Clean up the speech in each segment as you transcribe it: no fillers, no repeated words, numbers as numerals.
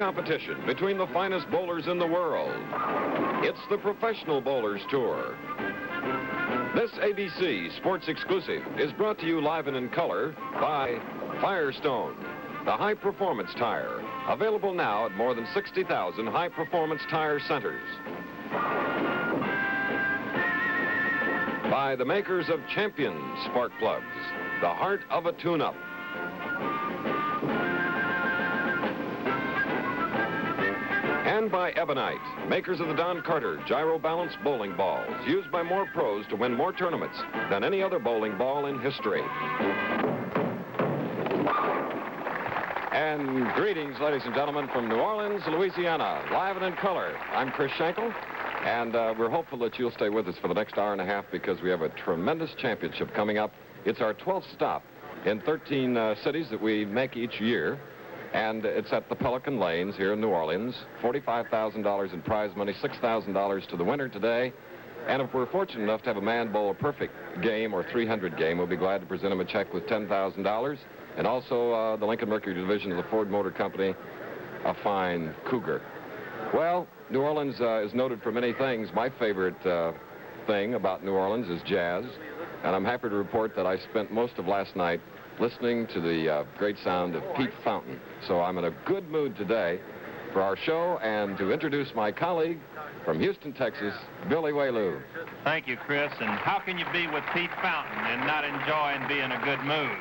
Competition between the finest bowlers in the world. It's the Professional Bowlers Tour. This ABC Sports Exclusive is brought to you live and in color by Firestone, the high-performance tire, available now at more than 60,000 high-performance tire centers. By the makers of Champion Spark Plugs, the heart of a tune-up. And by Ebonite, makers of the Don Carter gyro-balanced bowling balls, used by more pros to win more tournaments than any other bowling ball in history. And greetings, ladies and gentlemen, from New Orleans, Louisiana, live and in color. I'm Chris Schenkel, and we're hopeful that you'll stay with us for the next hour and a half because we have a tremendous championship coming up. It's our 12th stop in 13 cities that we make each year. And it's at the Pelican Lanes here in New Orleans. $45,000 in prize money, $6,000 to the winner today. And if we're fortunate enough to have a man bowl a perfect game or 300 game, we'll be glad to present him a check with $10,000. And also the Lincoln Mercury division of the Ford Motor Company, a fine Cougar. Well, New Orleans is noted for many things. My favorite thing about New Orleans is jazz. And I'm happy to report that I spent most of last night listening to the great sound of Pete Fountain. So I'm in a good mood today for our show and to introduce my colleague from Houston, Texas, Billy Waylew. Thank you, Chris. And how can you be with Pete Fountain and not enjoy and be in a good mood?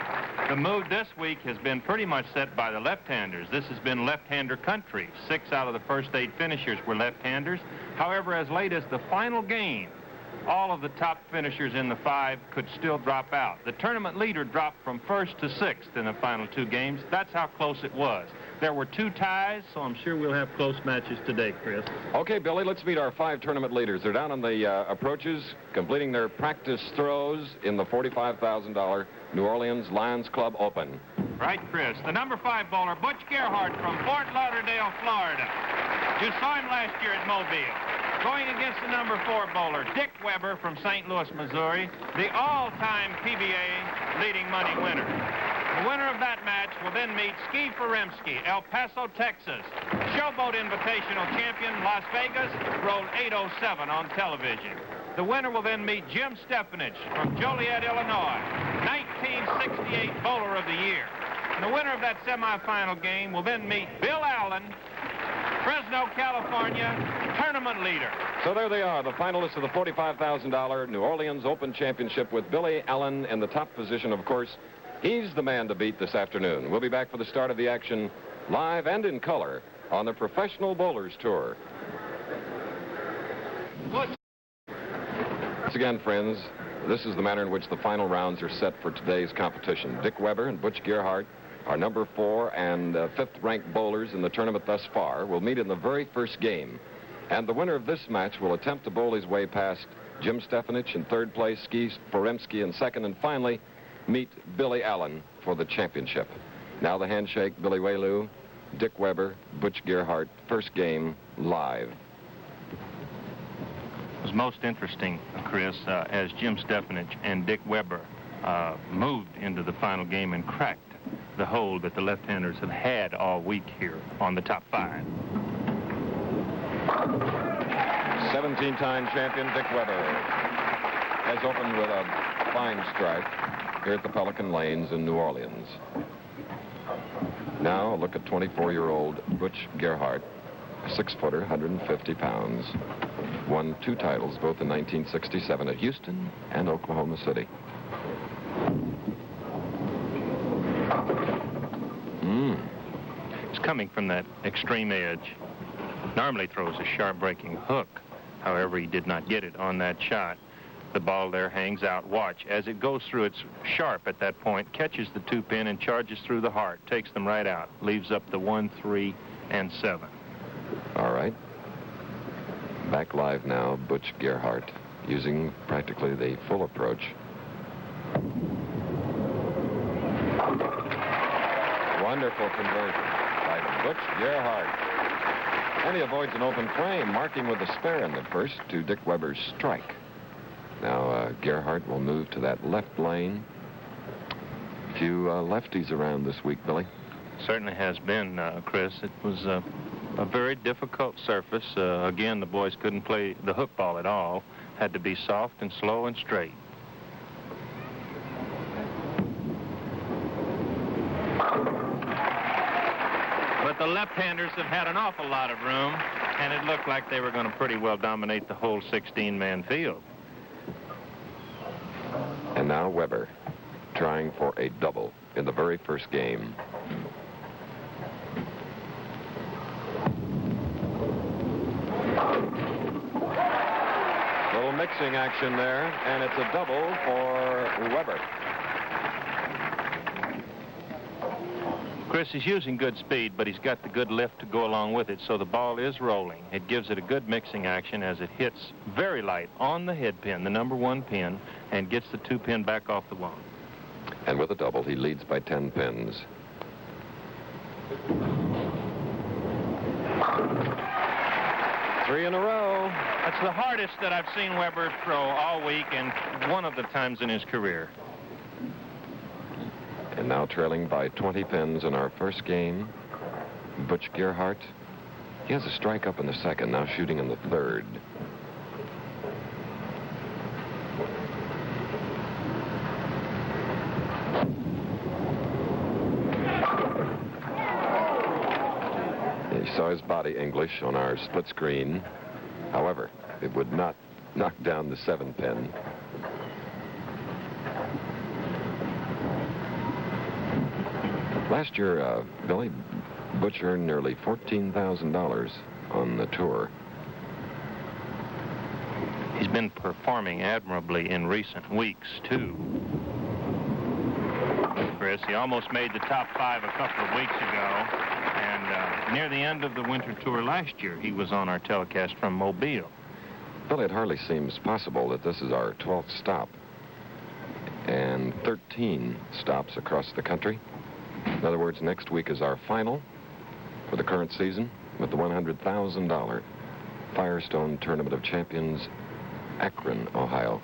The mood this week has been pretty much set by the left-handers. This has been left-hander country. 6 out of the first 8 finishers were left-handers. However, as late as the final game, all of the top finishers in the 5 could still drop out. The tournament leader dropped from 1st to 6th in the final 2 games. That's how close it was. There were 2 ties, so I'm sure we'll have close matches today, Chris. Okay, Billy, let's meet our 5 tournament leaders. They're down on the approaches, completing their practice throws in the $45,000 New Orleans Lions Club Open. Right, Chris. The number 5 bowler, Butch Gerhardt from Fort Lauderdale, Florida. You saw him last year at Mobile. Going against the number 4 bowler, Dick Weber from St. Louis, Missouri, the all-time PBA leading money winner. The winner of that match will then meet Ski Foremski, El Paso, Texas. Showboat Invitational champion, Las Vegas, rolled 807 on television. The winner will then meet Jim Stefanich from Joliet, Illinois, 1968 Bowler of the Year. And the winner of that semifinal game will then meet Bill Allen, Fresno, California, tournament leader. So there they are, the finalists of the $45,000 New Orleans Open Championship with Billy Allen in the top position. Of course, he's the man to beat this afternoon. We'll be back for the start of the action live and in color on the Professional Bowlers Tour. Once again, friends, this is the manner in which the final rounds are set for today's competition. Dick Weber and Butch Gerhardt, our number 4 and 5th ranked bowlers in the tournament thus far, will meet in the very first game. And the winner of this match will attempt to bowl his way past Jim Stefanich in 3rd place, Ski Foremski in 2nd, and finally meet Billy Allen for the championship. Now the handshake, Billy Waylew, Dick Weber, Butch Gerhardt, first game live. It was most interesting, Chris, as Jim Stefanich and Dick Weber moved into the final game and cracked the hold that the left-handers have had all week here on the top 5. 17-time champion Dick Weber has opened with a fine strike here at the Pelican Lanes in New Orleans. Now look at 24-year-old Butch Gerhardt, 6-footer, 150 pounds. Won 2 titles, both in 1967 at Houston and Oklahoma City. He's coming from that extreme edge. Normally throws a sharp breaking hook. However, he did not get it on that shot. The ball there hangs out. Watch. As it goes through, it's sharp at that point, catches the 2-pin and charges through the heart, takes them right out, leaves up the 1, 3, and 7. All right. Back live now, Butch Gerhardt, using practically the full approach. Wonderful conversion by Butch Gerhardt. And he avoids an open frame, marking with a spare in the first to Dick Weber's strike. Now Gerhardt will move to that left lane. A few lefties around this week, Billy. Certainly has been, Chris. It was a very difficult surface. Again, the boys couldn't play the hook ball at all. Had to be soft and slow and straight. But the left-handers have had an awful lot of room, and it looked like they were going to pretty well dominate the whole 16-man field. And now Weber trying for a double in the very first game. Little mixing action there, and it's a double for Weber. Chris is using good speed, but he's got the good lift to go along with it, so the ball is rolling. It gives it a good mixing action as it hits very light on the head pin, the number 1 pin, and gets the 2 pin back off the wall. And with a double, he leads by 10 pins. Three in a row. That's the hardest that I've seen Weber throw all week, and one of the times in his career. And now trailing by 20 pins in our first game, Butch Gerhardt. He has a strike up in the second, now shooting in the third. He saw his body English on our split screen. However, it would not knock down the 7 pin. Last year, Billy, Butch earned nearly $14,000 on the tour. He's been performing admirably in recent weeks, too. Chris, he almost made the top 5 a couple of weeks ago. And near the end of the winter tour last year, he was on our telecast from Mobile. Billy, it hardly seems possible that this is our 12th stop and 13 stops across the country. In other words, next week is our final for the current season with the $100,000 Firestone Tournament of Champions, Akron, Ohio.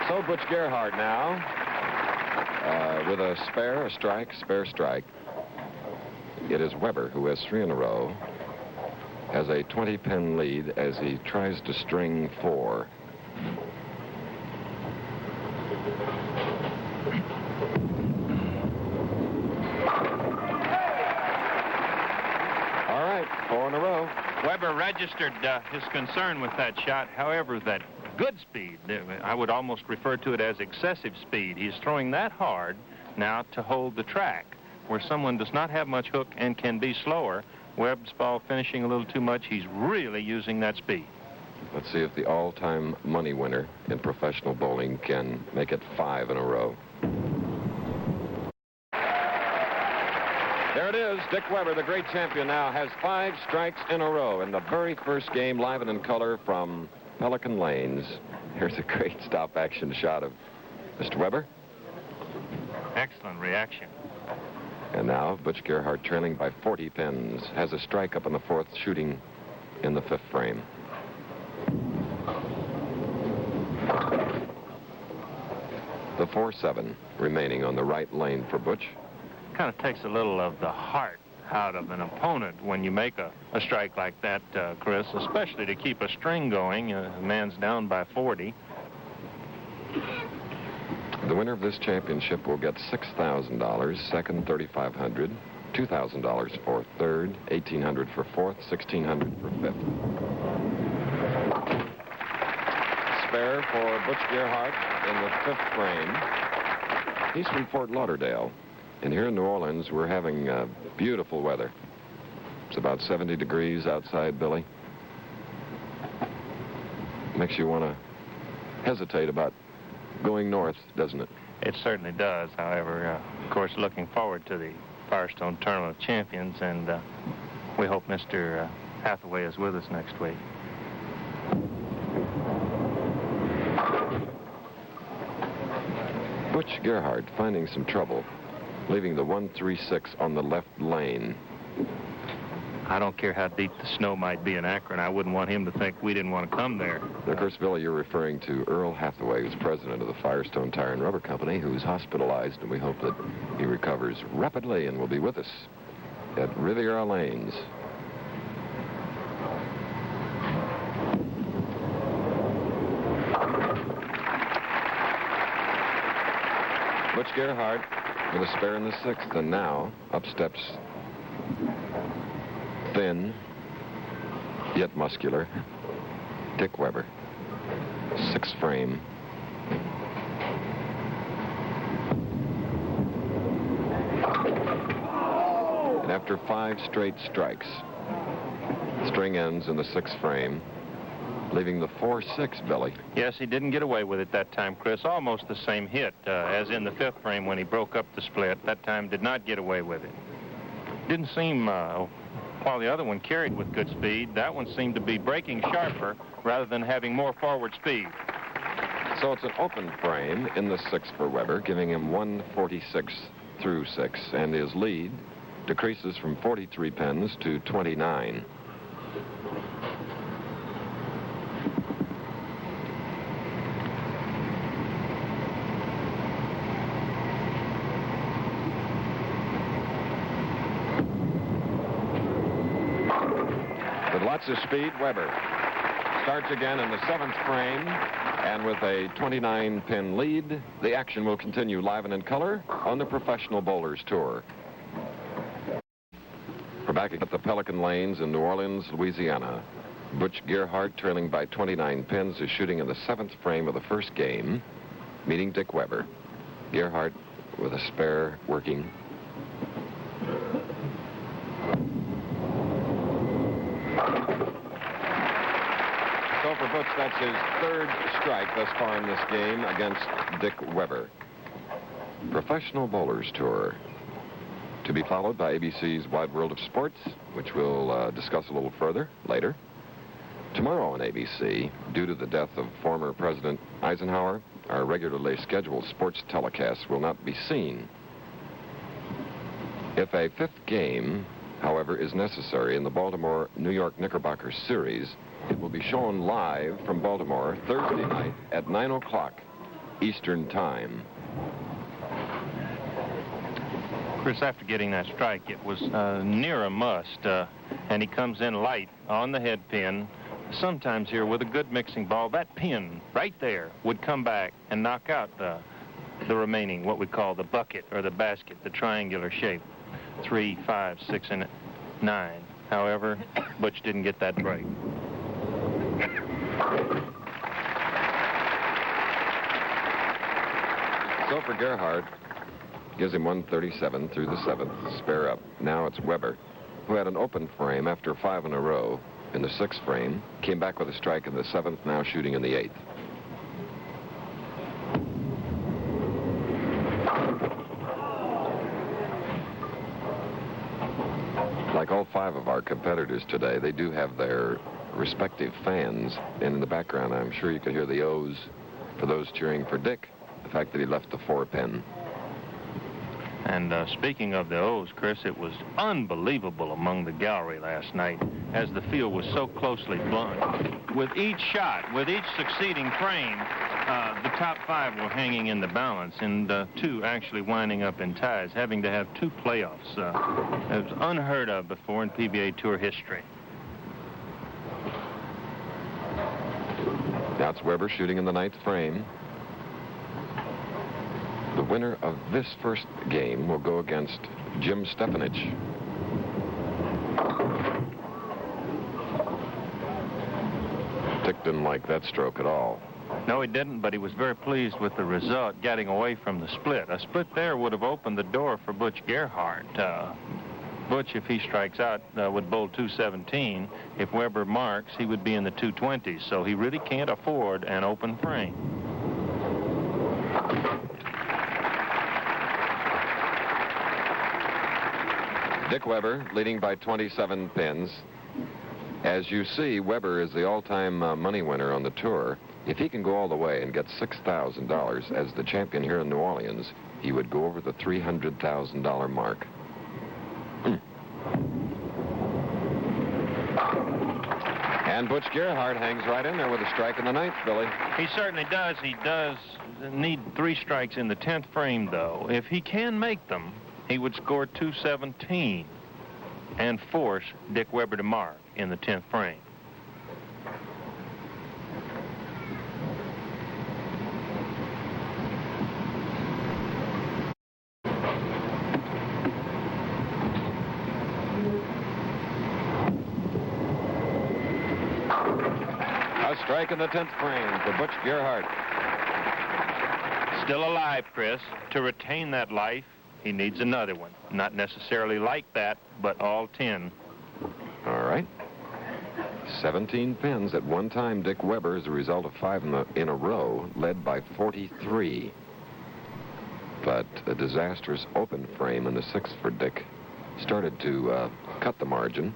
So Butch Gerhardt now with a spare, a strike, spare strike. It is Weber who has 3 in a row, has a 20-pin lead as he tries to string 4. All right, 4 in a row. Weber registered his concern with that shot. However, that good speed, I would almost refer to it as excessive speed. He's throwing that hard now to hold the track, where someone does not have much hook and can be slower. Webb's ball finishing a little too much. He's really using that speed. Let's see if the all-time money winner in professional bowling can make it 5 in a row. There it is. Dick Weber, the great champion, now has 5 strikes in a row in the very first game, live and in color from Pelican Lanes. Here's a great stop-action shot of Mr. Weber. Excellent reaction. And now Butch Gerhardt, trailing by 40 pins, has a strike up in the 4th, shooting in the 5th frame. The 4-7 remaining on the right lane for Butch. Kind of takes a little of the heart out of an opponent when you make a strike like that, Chris, especially to keep a string going. A man's down by 40. The winner of this championship will get $6,000, second $3,500, $2,000 for third, $1,800 for fourth, $1,600 for 5th. Spare for Butch Gerhardt in the 5th frame. He's from Fort Lauderdale. And here in New Orleans, we're having beautiful weather. It's about 70 degrees outside, Billy. Makes you want to hesitate about going north, doesn't it? It certainly does. However, of course, looking forward to the Firestone Tournament of Champions, and we hope Mr. Hathaway is with us next week. Butch Gerhardt finding some trouble, leaving the 1-3-6 on the left lane. I don't care how deep the snow might be in Akron. I wouldn't want him to think we didn't want to come there. Of course, Billy, you're referring to Earl Hathaway, who's president of the Firestone Tire and Rubber Company, who's hospitalized, and we hope that he recovers rapidly and will be with us at Riviera Lanes. Butch Gerhardt with a spare in the 6th, and now up steps thin, yet muscular, Dick Weber. 6th frame. And after 5 straight strikes, string ends in the 6th frame, leaving the 4-6, Billy. Yes, he didn't get away with it that time, Chris. Almost the same hit as in the 5th frame when he broke up the split. That time did not get away with it. Didn't seem, while the other one carried with good speed, that one seemed to be breaking sharper rather than having more forward speed. So it's an open frame in the 6th for Weber, giving him 146 through 6, and his lead decreases from 43 pins to 29. With lots of speed, Weber starts again in the 7th frame, and with a 29-pin lead, the action will continue live and in color on the Professional Bowlers Tour. We're back at the Pelican Lanes in New Orleans, Louisiana. Butch Gerhardt, trailing by 29 pins, is shooting in the 7th frame of the first game, meeting Dick Weber. Gerhardt with a spare working. So for Butch, that's his 3rd strike thus far in this game against Dick Weber. Professional Bowlers Tour, to be followed by ABC's Wide World of Sports, which we'll discuss a little further later. Tomorrow on ABC, due to the death of former President Eisenhower, our regularly scheduled sports telecasts will not be seen. If a 5th game, however, is necessary in the Baltimore-New York Knickerbocker series, it will be shown live from Baltimore Thursday night at 9 o'clock Eastern Time. Chris, after getting that strike, it was near a must, and he comes in light on the head pin. Sometimes here with a good mixing ball, that pin right there would come back and knock out the remaining, what we call the bucket or the basket, the triangular shape, 3, 5, 6, and 9. However, Butch didn't get that break. So for Gerhardt, gives him 137 through the 7th, spare up. Now it's Weber, who had an open frame after 5 in a row in the 6th frame, came back with a strike in the 7th, now shooting in the 8th. Like all 5 of our competitors today, they do have their respective fans, and in the background I'm sure you can hear the O's for those cheering for Dick, the fact that he left the 4-pin. And speaking of the O's, Chris, it was unbelievable among the gallery last night as the field was so closely bunched. With each shot, with each succeeding frame, the top 5 were hanging in the balance, and 2 actually winding up in ties, having to have 2 playoffs. It was unheard of before in PBA Tour history. Now it's Weber shooting in the 9th frame. The winner of this first game will go against Jim Stefanich. Dick didn't like that stroke at all. No, he didn't, but he was very pleased with the result, getting away from the split. A split there would have opened the door for Butch Gerhardt. Butch, if he strikes out, would bowl 217. If Weber marks, he would be in the 220s, so he really can't afford an open frame. Dick Weber leading by 27 pins. As you see, Weber is the all-time money winner on the tour. If he can go all the way and get $6,000 as the champion here in New Orleans, he would go over the $300,000 mark. And Butch Gerhardt hangs right in there with a strike in the 9th, Billy. He certainly does. He does need 3 strikes in the 10th frame, though. If he can make them, he would score 217 and force Dick Weber to mark in the 10th frame. A strike in the 10th frame for Butch Gerhardt. Still alive, Chris. To retain that life, he needs another one. Not necessarily like that, but all 10. All right. 17 pins at one time. Dick Weber, as a result of 5 in a row, led by 43. But a disastrous open frame in the 6th for Dick started to cut the margin.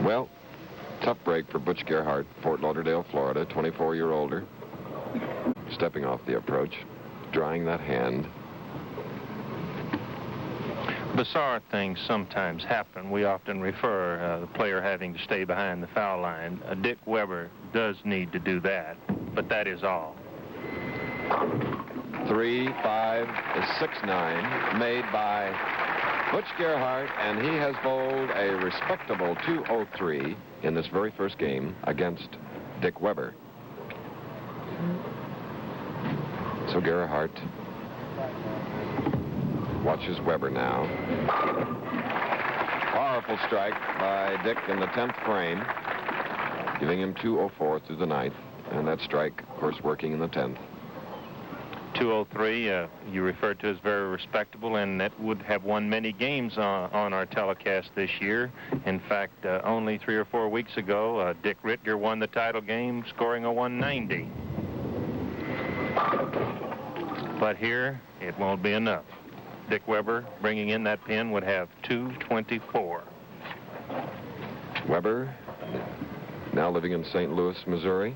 Well, tough break for Butch Gerhardt, Fort Lauderdale, Florida, 24-year-older. Stepping off the approach, drying that hand. Bizarre things sometimes happen. We often refer the player having to stay behind the foul line. Dick Weber does need to do that, but that is all. 3, 5, 6, 9, made by Butch Gerhardt, and he has bowled a respectable 203 in this very first game against Dick Weber. So Gerhardt watches Weber now. Powerful strike by Dick in the 10th frame, giving him 204 through the 9th, and that strike, of course, working in the 10th. 203, you referred to as very respectable, and that would have won many games on our telecast this year. In fact, only 3 or 4 weeks ago, Dick Ritger won the title game, scoring a 190. But here, it won't be enough. Dick Weber, bringing in that pin, would have 224. Weber, now living in St. Louis, Missouri.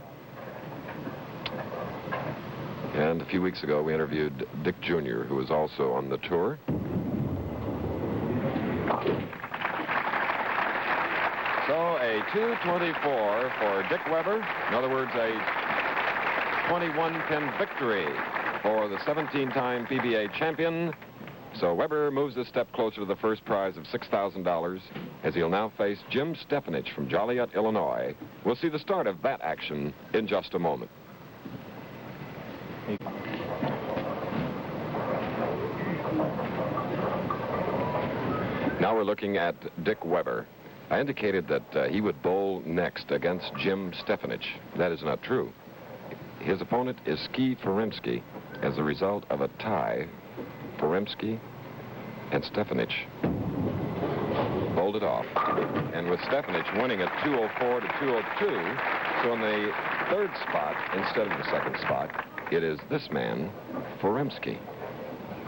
And a few weeks ago, we interviewed Dick Jr., who was also on the tour. So a 224 for Dick Weber. In other words, a 21-pin victory for the 17-time PBA champion. So Weber moves a step closer to the first prize of $6,000 as he'll now face Jim Stefanich from Joliet, Illinois. We'll see the start of that action in just a moment. Now we're looking at Dick Weber. I indicated that he would bowl next against Jim Stefanich. That is not true. His opponent is Ski Feremski as a result of a tie. Feremski and Stefanich bowled it off. And with Stefanich winning at 204 to 202, so in the 3rd spot instead of the 2nd spot, it is this man, Feremski,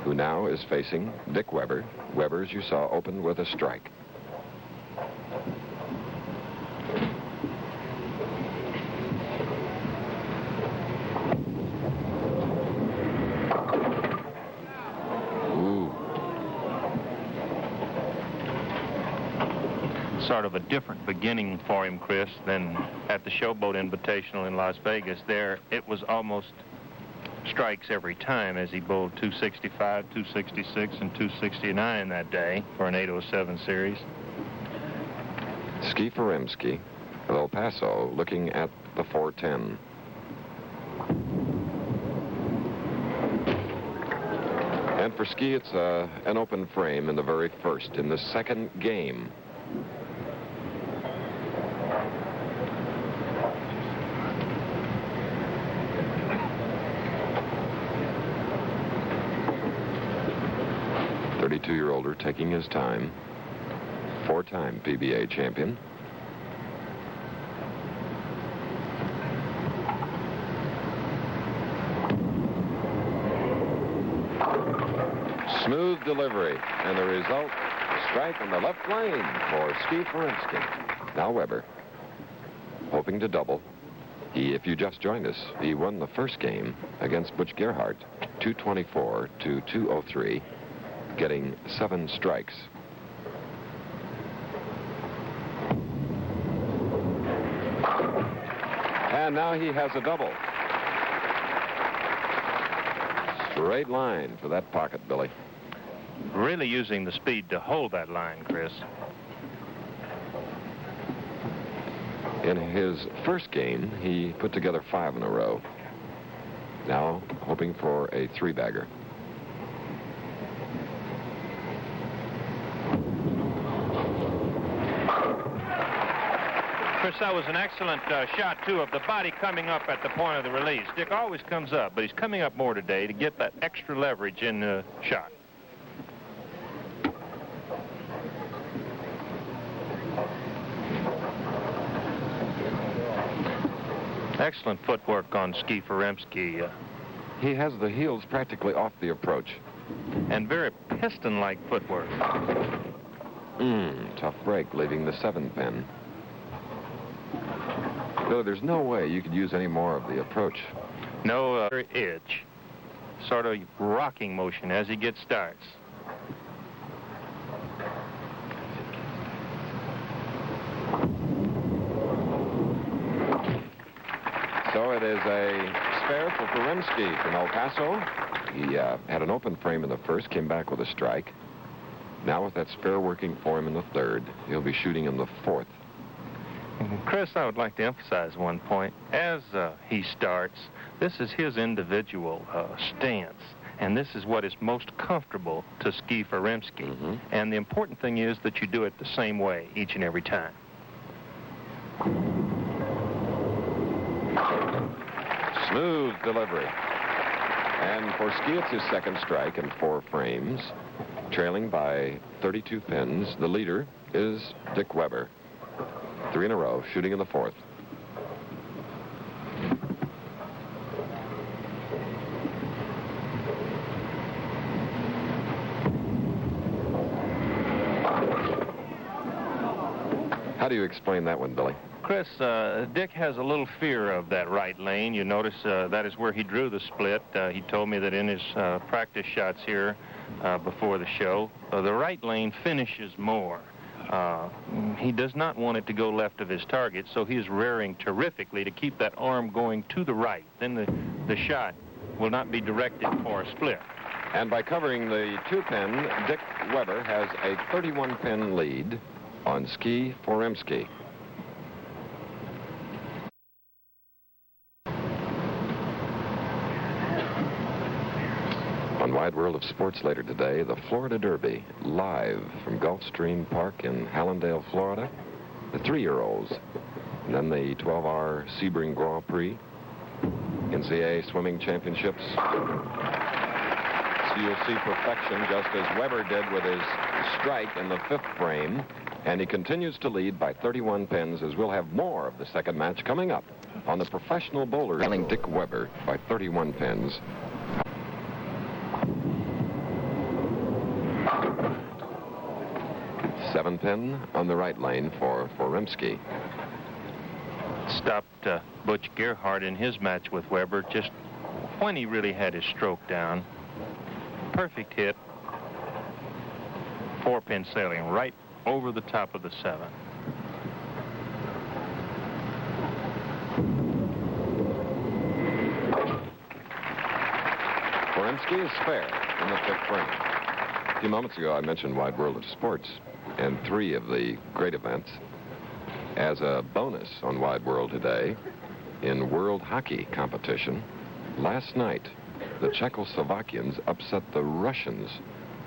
who now is facing Dick Weber. Weber, as you saw, opened with a strike. Ooh. Sort of a different beginning for him, Chris, than at the Showboat Invitational in Las Vegas. There, it was almost strikes every time as he bowled 265, 266, and 269 that day for an 807 series. Ski Feremski of El Paso looking at the 410. And for Ski, it's an open frame in the very first, in the 2nd game. Two-year-older taking his time. 4-time PBA champion. Smooth delivery, and the result, strike in the left lane for Ski Feremski. Now Weber, hoping to double. If you just joined us, he won the first game against Butch Gerhardt, 224 to 203. getting 7 strikes. And now he has a double. Straight line for that pocket, Billy. Really using the speed to hold that line, Chris. In his first game, he put together 5 in a row. Now hoping for a 3-bagger. Chris, that was an excellent shot, too, of the body coming up at the point of the release. Dick always comes up, but he's coming up more today to get that extra leverage in the shot. Excellent footwork on Ski Foremski. He has the heels practically off the approach. And very piston-like footwork. Tough break, leaving the 7-pin. Though there's no way you could use any more of the approach. No edge. Sort of rocking motion as he gets starts. So it is a spare for Foremski from El Paso. He had an open frame in the first, came back with a strike. Now with that spare working for him in the third, he'll be shooting in the fourth. Chris, I would like to emphasize one point. As he starts, this is his individual stance, and this is what is most comfortable to Ski Foremski. And the important thing is that you do it the same way each and every time. Smooth delivery. And for Ski, it's his second strike and 4 frames. Trailing by 32 pins, the leader is Dick Weber. 3 in a row, shooting in the fourth. How do you explain that one, Billy? Chris, Dick has a little fear of that right lane. You notice that is where he drew the split. He told me that in his practice shots here before the show, the right lane finishes more. He does not want it to go left of his target, so he is rearing terrifically to keep that arm going to the right. Then the shot will not be directed for a split. And by covering the 2-pin, Dick Weber has a 31-pin lead on Ski Foremski. On Wide World of Sports later today, the Florida Derby, live from Gulfstream Park in Hallandale, Florida. The 3-year-olds. And then the 12-hour Sebring Grand Prix. NCAA Swimming Championships. So you'll see perfection, just as Weber did with his strike in the 5th frame. And he continues to lead by 31 pins, as we'll have more of the second match coming up on the professional bowler, trailing Dick Weber by 31 pins. Seven pin on the right lane for Foremski. Stopped Butch Gerhardt in his match with Weber just when he really had his stroke down. Perfect hit. 4-pin sailing right over the top of the 7. Foremski is fair in the 5th frame. A few moments ago, I mentioned Wide World of Sports and 3 of the great events. As a bonus on Wide World today, in World Hockey competition, last night, the Czechoslovakians upset the Russians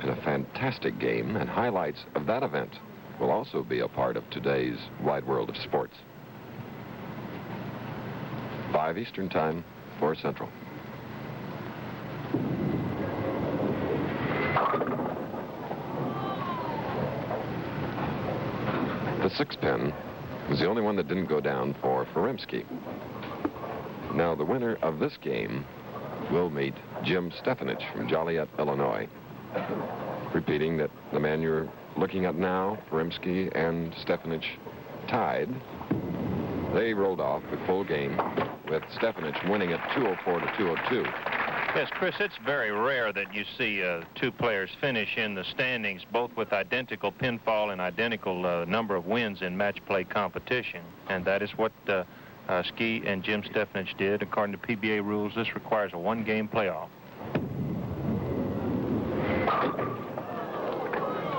in a fantastic game, and highlights of that event will also be a part of today's Wide World of Sports. 5 Eastern Time, 4 Central. The 6-pin was the only one that didn't go down for Foremski. Now, the winner of this game will meet Jim Stefanich from Joliet, Illinois. Repeating that the man you're looking at now, Foremski and Stefanich, tied. They rolled off the full game, with Stefanich winning at 204 to 202. Yes, Chris, it's very rare that you see two players finish in the standings, both with identical pinfall and identical number of wins in match play competition. And that is what Ski and Jim Stefanich did. According to PBA rules, this requires a one-game playoff.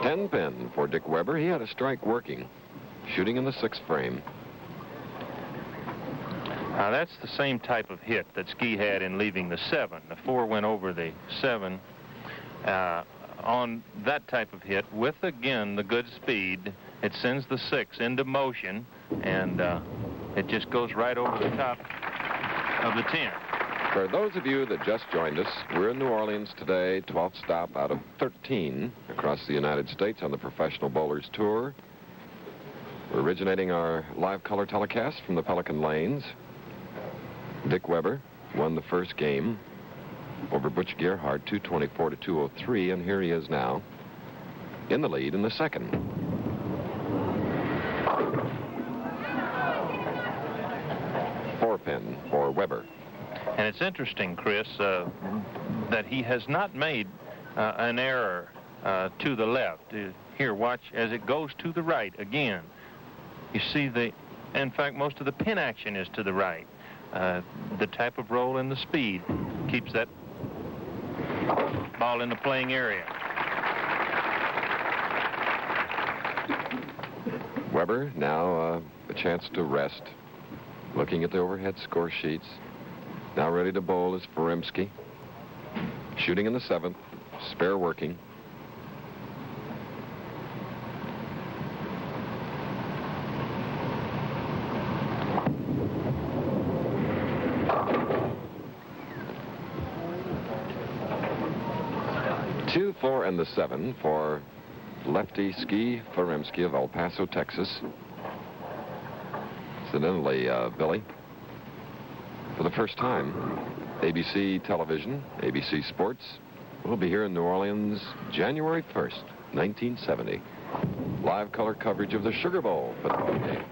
10-pin for Dick Weber. He had a strike working, shooting in the 6th frame. Now, that's the same type of hit that Ski had in leaving the 7. The 4 went over the 7. On that type of hit, with, again, the good speed, it sends the 6 into motion, and it just goes right over the top of the 10. For those of you that just joined us, we're in New Orleans today, 12th stop out of 13 across the United States on the Professional Bowlers Tour. We're originating our live color telecast from the Pelican Lanes. Dick Weber won the first game over Butch Gerhardt, 224 to 203, and here he is now in the lead in the second. Four-pin for Weber. And it's interesting, Chris, that he has not made an error to the left. Here, watch as it goes to the right again. You see in fact, most of the pin action is to the right. The type of roll and the speed keeps that ball in the playing area. Weber now a chance to rest. Looking at the overhead score sheets. Now ready to bowl is Feremsky. Shooting in the 7th. Spare working. Two, 4, and the 7 for lefty Ski Feremsky of El Paso, Texas. Incidentally, Billy, for the first time, ABC Television, ABC Sports, will be here in New Orleans January 1st, 1970. Live color coverage of the Sugar Bowl football game.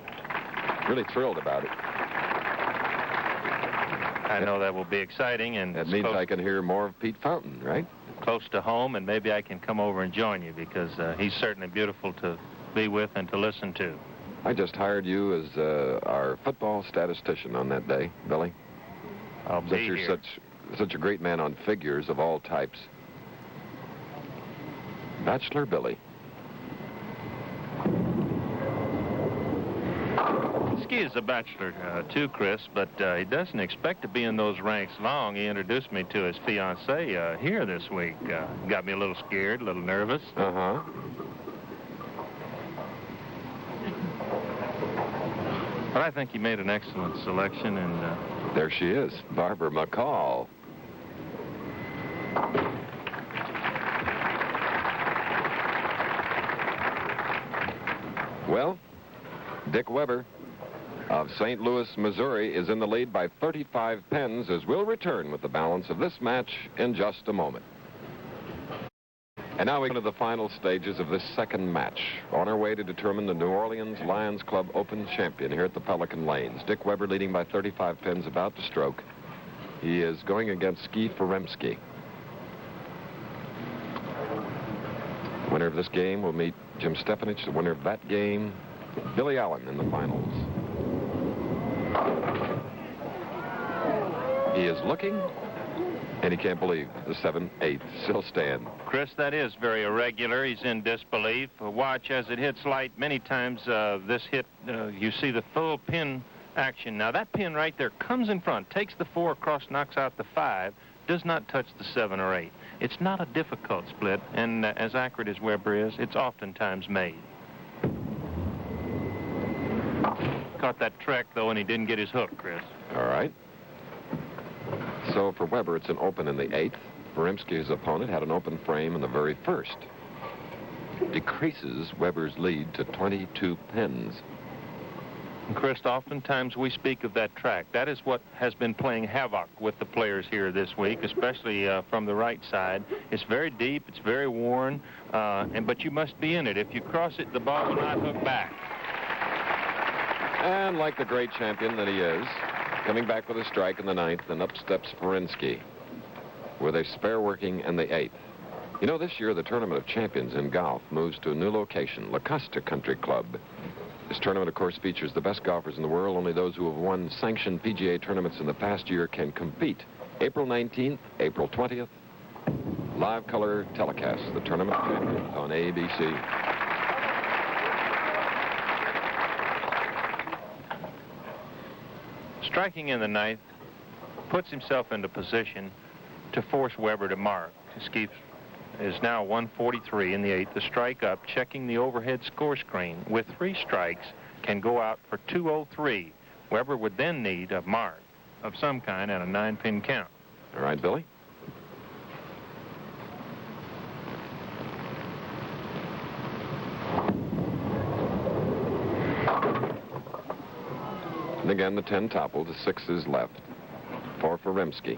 Really thrilled about it. I know that will be exciting, and that means I can hear more of Pete Fountain, right? Close to home, and maybe I can come over and join you, because he's certainly beautiful to be with and to listen to. I just hired you as our football statistician on that day, Billy. I'll be you're here. such a great man on figures of all types. Bachelor Billy. Ski is a bachelor, too, Chris, but he doesn't expect to be in those ranks long. He introduced me to his fiancée here this week. Got me a little scared, a little nervous. Uh-huh. But I think he made an excellent selection, and... There she is, Barbara McCall. Well, Dick Weber of St. Louis, Missouri, is in the lead by 35 pins, as we'll return with the balance of this match in just a moment. And now we go to the final stages of this second match, on our way to determine the New Orleans Lions Club Open champion here at the Pelican Lanes. Dick Weber leading by 35 pins, about to stroke. He is going against Ski Feremsky. Winner of this game will meet Jim Stefanich. The winner of that game, Billy Allen, in the finals. He is looking, and he can't believe the 7/8 still stand. Chris, that is very irregular. He's in disbelief. Watch as it hits light. Many times this hit, you see the full pin action. Now that pin right there comes in front, takes the 4 across, knocks out the 5, does not touch the 7 or 8. It's not a difficult split, and as accurate as Weber is, it's oftentimes made. Caught that trek, though, and he didn't get his hook, Chris. All right. So for Weber, it's an open in the 8th. Feremsky, his opponent, had an open frame in the very 1st. Decreases Weber's lead to 22 pins. And Chris, oftentimes we speak of that track. That is what has been playing havoc with the players here this week, especially from the right side. It's very deep, it's very worn, but you must be in it. If you cross it, the ball will not hook back. And like the great champion that he is, coming back with a strike in the 9th, and up steps Feremsky. with a spare working in the 8th. You know, this year the Tournament of Champions in golf moves to a new location, La Costa Country Club. This tournament, of course, features the best golfers in the world. Only those who have won sanctioned PGA tournaments in the past year can compete. April 19th, April 20th, live color telecast, the Tournament of Champions on ABC. Striking in the 9th, puts himself into position to force Weber to mark. Skeef is now 143 in the 8th. The strike up, checking the overhead score screen. With 3 strikes, can go out for 203. Weber would then need a mark of some kind and a 9-pin count. All right, Billy. And again, the 10 toppled, the 6 is left. 4 for Rimsky.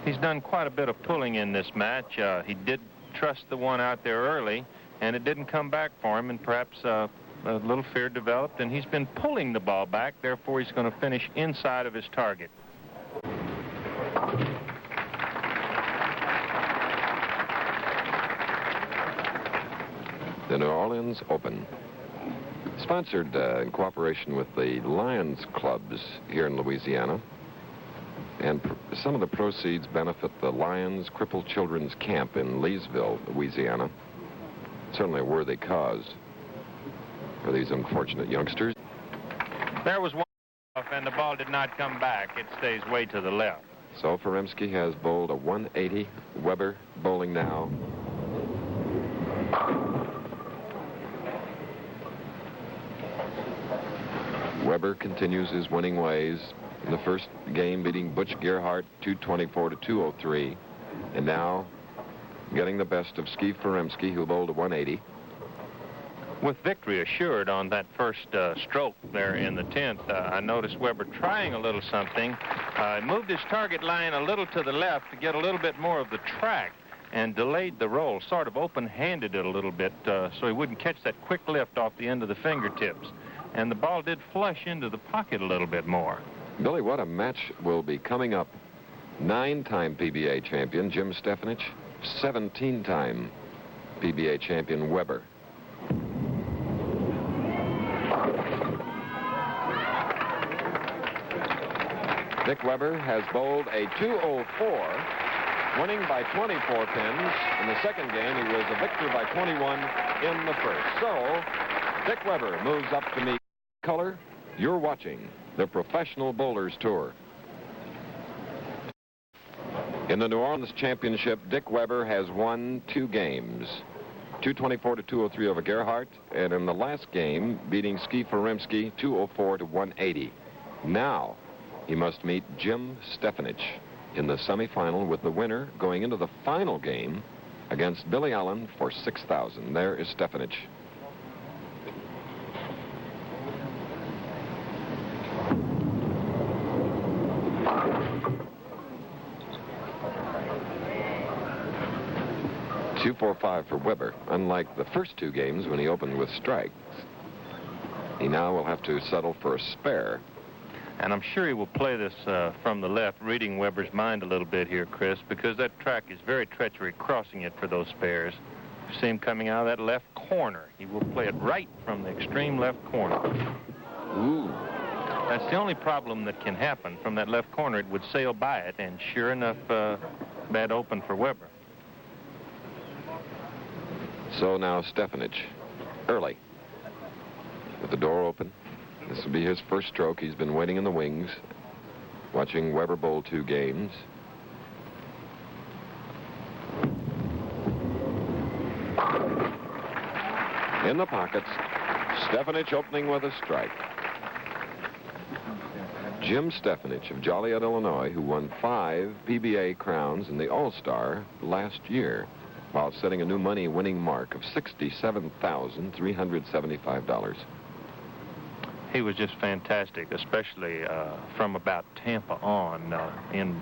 He's done quite a bit of pulling in this match. He did trust the one out there early, and it didn't come back for him, and perhaps a little fear developed, and he's been pulling the ball back. Therefore, he's going to finish inside of his target. The New Orleans Open, sponsored in cooperation with the Lions clubs here in Louisiana. And some of the proceeds benefit the Lions Crippled Children's Camp in Leesville, Louisiana. Certainly a worthy cause for these unfortunate youngsters. There was one off, and the ball did not come back. It stays way to the left. So Feremsky has bowled a 180. Weber bowling now. Weber continues his winning ways. In the first game, beating Butch Gerhardt 224 to 203. And now getting the best of Skeef Feremsky, who bowled a 180. With victory assured on that first stroke there in the 10th, I noticed Weber trying a little something. Moved his target line a little to the left to get a little bit more of the track and delayed the roll, sort of open-handed it a little bit so he wouldn't catch that quick lift off the end of the fingertips. And the ball did flush into the pocket a little bit more. Billy, what a match will be coming up. 9-time PBA champion Jim Stefanich, 17-time PBA champion Weber. Dick Weber has bowled a 204, winning by 24 pins. In the second game, he was a victor by 21 in the first. So, Dick Weber moves up to meet color. You're watching the Professional Bowlers Tour. In the New Orleans Championship, Dick Weber has won 2 games. 224 to 203 over Gerhardt, and in the last game, beating Skeef Feremsky 204 to 180. Now, he must meet Jim Stefanich in the semifinal, with the winner going into the final game against Billy Allen for $6,000. There is Stefanich. .245 for Weber. Unlike the first 2 games when he opened with strikes, he now will have to settle for a spare. And I'm sure he will play this from the left, reading Weber's mind a little bit here, Chris, because that track is very treacherous, crossing it for those spares. You see him coming out of that left corner. He will play it right from the extreme left corner. Ooh. That's the only problem that can happen. From that left corner, it would sail by it, and sure enough, bad open for Weber. So now Stefanich, early, with the door open. This will be his first stroke. He's been waiting in the wings, watching Weber bowl 2 games. In the pockets, Stefanich opening with a strike. Jim Stefanich of Joliet, Illinois, who won 5 PBA crowns in the All-Star last year, while setting a new money-winning mark of $67,375. He was just fantastic, especially from about Tampa on in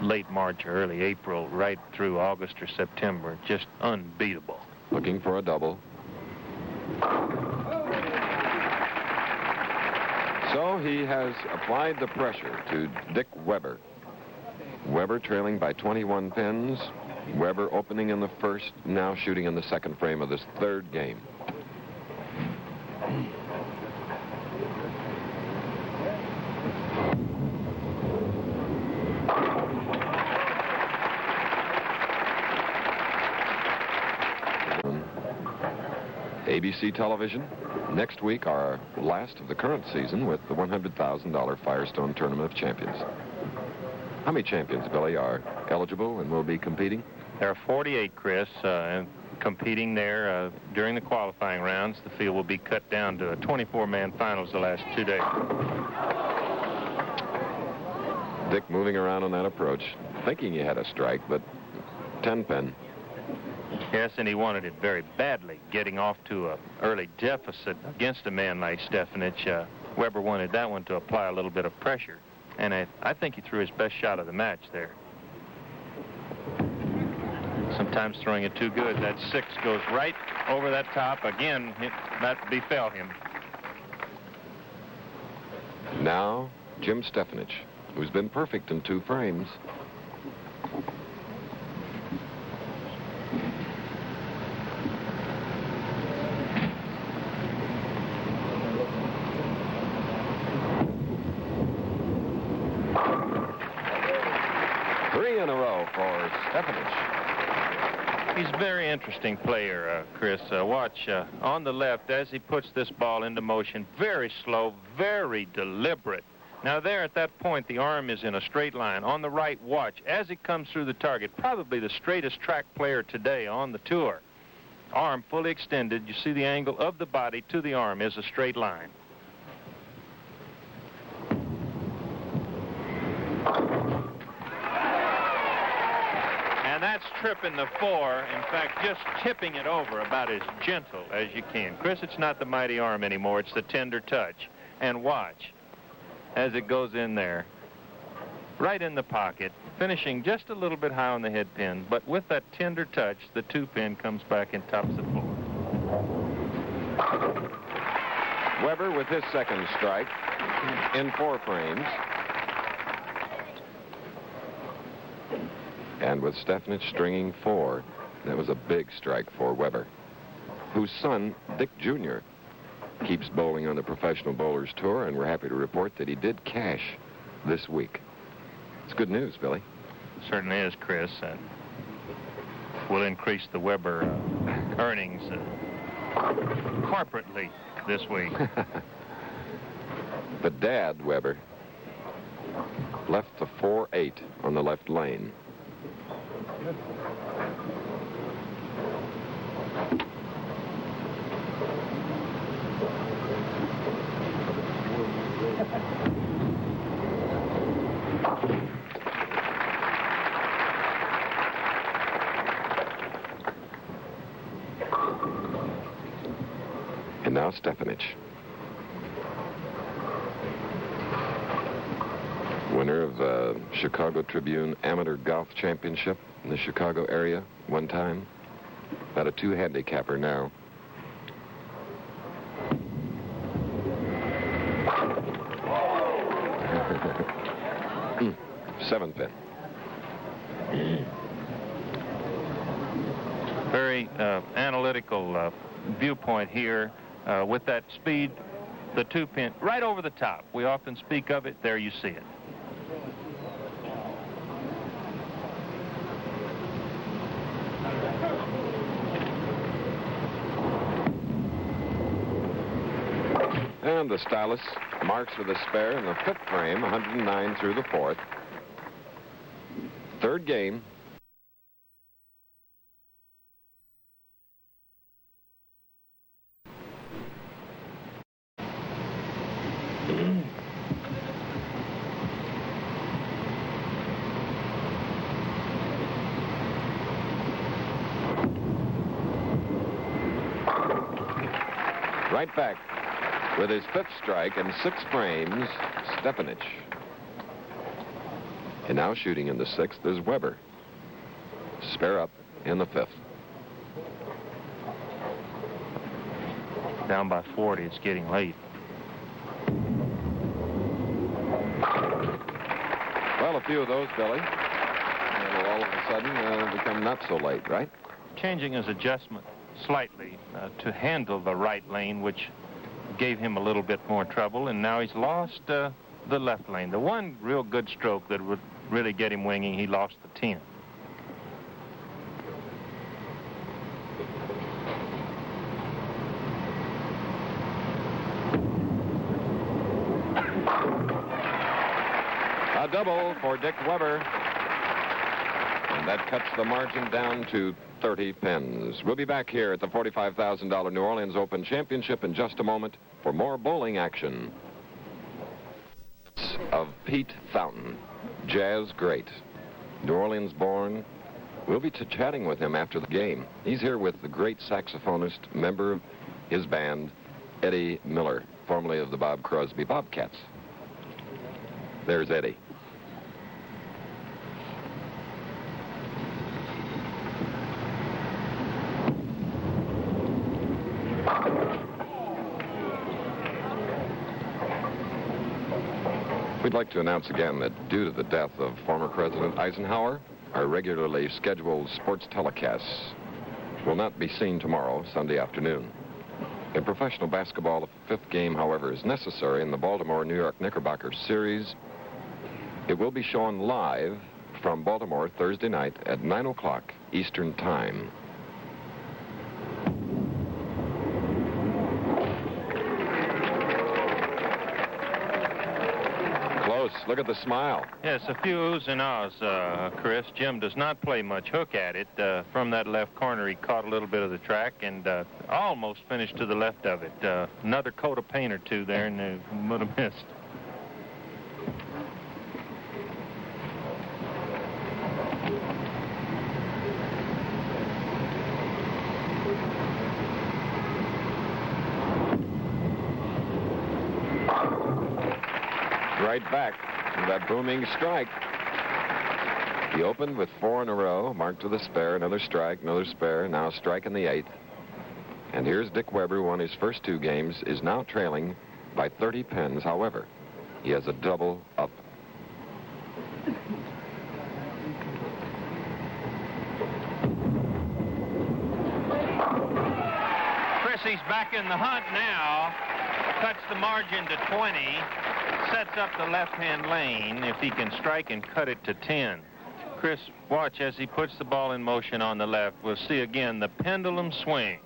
late March, early April, right through August or September. Just unbeatable. Looking for a double. So he has applied the pressure to Dick Weber. Weber trailing by 21 pins. Weber opening in the first, now shooting in the second frame of this third game. ABC television. Next week, our last of the current season with the $100,000 Firestone Tournament of Champions. How many champions, Billy, are eligible and will be competing? There are 48, Chris, competing there during the qualifying rounds. The field will be cut down to a 24-man finals the last 2 days. Dick moving around on that approach, thinking he had a strike, but 10 pin. Yes, and he wanted it very badly, getting off to an early deficit against a man like Stefanich. Weber wanted that one to apply a little bit of pressure, and I think he threw his best shot of the match there. Sometimes throwing it too good. That 6 goes right over that top. Again, that befell him. Now, Jim Stefanich, who's been perfect in 2 frames. In a row for Stefanich. He's a very interesting player, Chris. Watch on the left as he puts this ball into motion. Very slow, very deliberate. Now there at that point, the arm is in a straight line. On the right, watch as it comes through the target. Probably the straightest track player today on the tour. Arm fully extended. You see the angle of the body to the arm is a straight line. That's tripping the 4. In fact, just tipping it over about as gentle as you can. Chris, it's not the mighty arm anymore. It's the tender touch. And watch as it goes in there. Right in the pocket, finishing just a little bit high on the head pin. But with that tender touch, the 2-pin comes back and tops the 4. Weber with his second strike in 4 frames. And with Stefanich stringing 4, that was a big strike for Weber, whose son, Dick Jr., keeps bowling on the Professional Bowlers Tour, and we're happy to report that he did cash this week. It's good news, Billy. Certainly is, Chris. Will increase the Weber earnings corporately this week. But Dad Weber left the 4-8 on the left lane. And now Stefanich, winner of Chicago Tribune Amateur Golf Championship in the Chicago area one time. About a 2 handicapper now. Seven pin. Very analytical viewpoint here with that speed, the 2-pin right over the top. We often speak of it. There you see it. And the stylus marks with a spare in the 5th frame, 109 through the 4th. Third game. Right back with his 5th strike and 6 frames, Stefanich. And now shooting in the 6th is Weber. Spare up in the 5th. Down by 40, it's getting late. Well, a few of those, Billy. will all of a sudden become not so late, right? Changing his adjustment slightly to handle the right lane, which gave him a little bit more trouble, and now he's lost the left lane. The one real good stroke that would really get him winging, he lost the 10. A double for Dick Weber. And that cuts the margin down to 30 pins. We'll be back here at the $45,000 New Orleans Open Championship in just a moment for more bowling action. Of Pete Fountain, jazz great, New Orleans born. We'll be chatting with him after the game. He's here with the great saxophonist, member of his band, Eddie Miller, formerly of the Bob Crosby Bobcats. There's Eddie. We'd like to announce again that due to the death of former President Eisenhower, our regularly scheduled sports telecasts will not be seen tomorrow, Sunday afternoon. In professional basketball, the fifth game, however, is necessary in the Baltimore-New York Knickerbockers series. It will be shown live from Baltimore Thursday night at 9 o'clock Eastern Time. Look at the smile. Yes, a few oohs and ahs, Chris. Jim does not play much hook at it. From that left corner, he caught a little bit of the track and almost finished to the left of it. Another coat of paint or two there, and they would have missed. Right back to that booming strike. He opened with 4 in a row, marked with a spare, another strike, another spare, now a strike in the 8th. And here's Dick Weber, who won his first 2 games, is now trailing by 30 pins. However, he has a double up. Chris, he's back in the hunt now. Cuts the margin to 20. Sets up the left-hand lane if he can strike and cut it to 10. Chris, watch as he puts the ball in motion on the left. We'll see again the pendulum swing.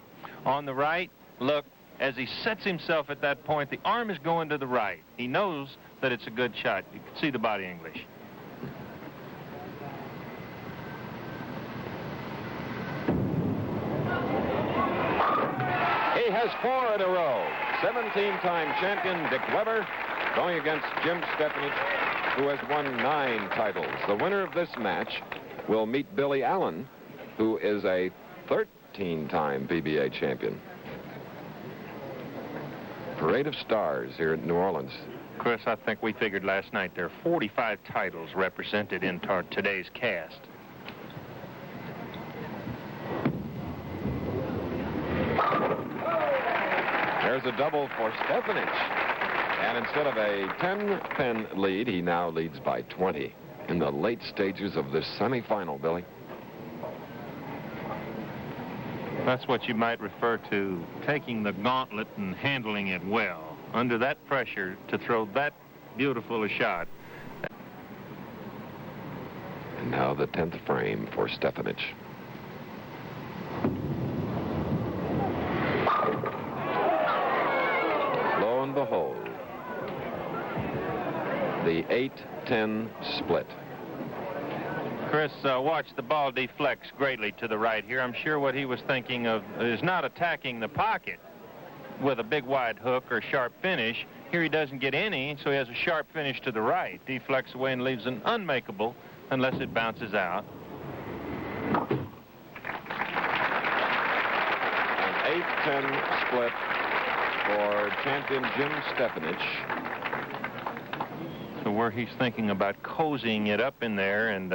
On the right, look, as he sets himself at that point, the arm is going to the right. He knows that it's a good shot. You can see the body English. He has 4 in a row. 17-time champion Dick Weber going against Jim Stefanich, who has won 9 titles. The winner of this match will meet Billy Allen, who is a 13-time PBA champion. Parade of stars here in New Orleans. Chris, I think we figured last night there are 45 titles represented in today's cast. There's a double for Stefanich. And instead of a 10-pin lead, he now leads by 20 in the late stages of this semifinal, Billy. That's what you might refer to taking the gauntlet and handling it well. Under that pressure to throw that beautiful a shot. And now the 10th frame for Stefanich. Lo and behold, the 8-10 split. Chris, watch, the ball deflects greatly to the right here. I'm sure what he was thinking of is not attacking the pocket with a big wide hook or sharp finish. Here he doesn't get any, so he has a sharp finish to the right. Deflects away and leaves an unmakeable unless it bounces out. An 8-10 split for champion Jim Stefanich. So where he's thinking about cozying it up in there and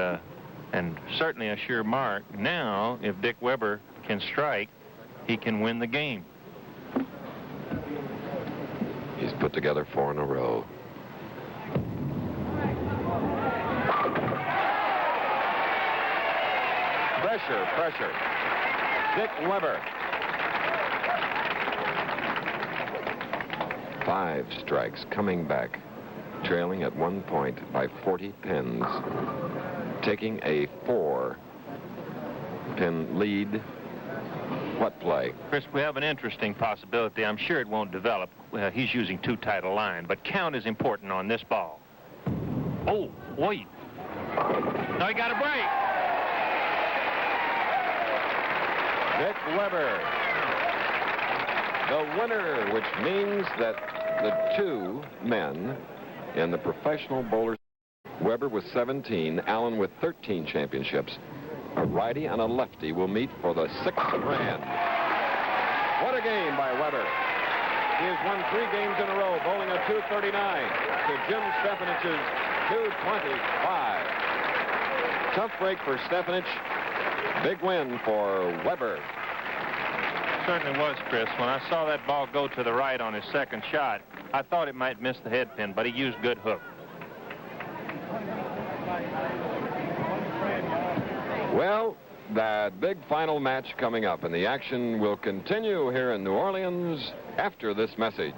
certainly a sure mark. Now, if Dick Weber can strike, he can win the game. He's put together 4 in a row. Pressure. Dick Weber. 5 strikes, coming back, trailing at 1 point by 40 pins, taking a 4-pin lead. What play? Chris, we have an interesting possibility. I'm sure it won't develop. He's using too tight a line, but count is important on this ball. Oh, wait. No, he got a break. Dick Weber, the winner, which means that the 2 men in the professional bowlers, Weber with 17, Allen with 13 championships, a righty and a lefty, will meet for the 6th grand. What a game by Weber. He has won 3 games in a row, bowling a 239 to Jim Stepanich's 225. Tough break for Stefanich. Big win for Weber. Certainly was, Chris. When I saw that ball go to the right on his second shot, I thought it might miss the head pin, but he used good hook. Well, that big final match coming up, and the action will continue here in New Orleans after this message.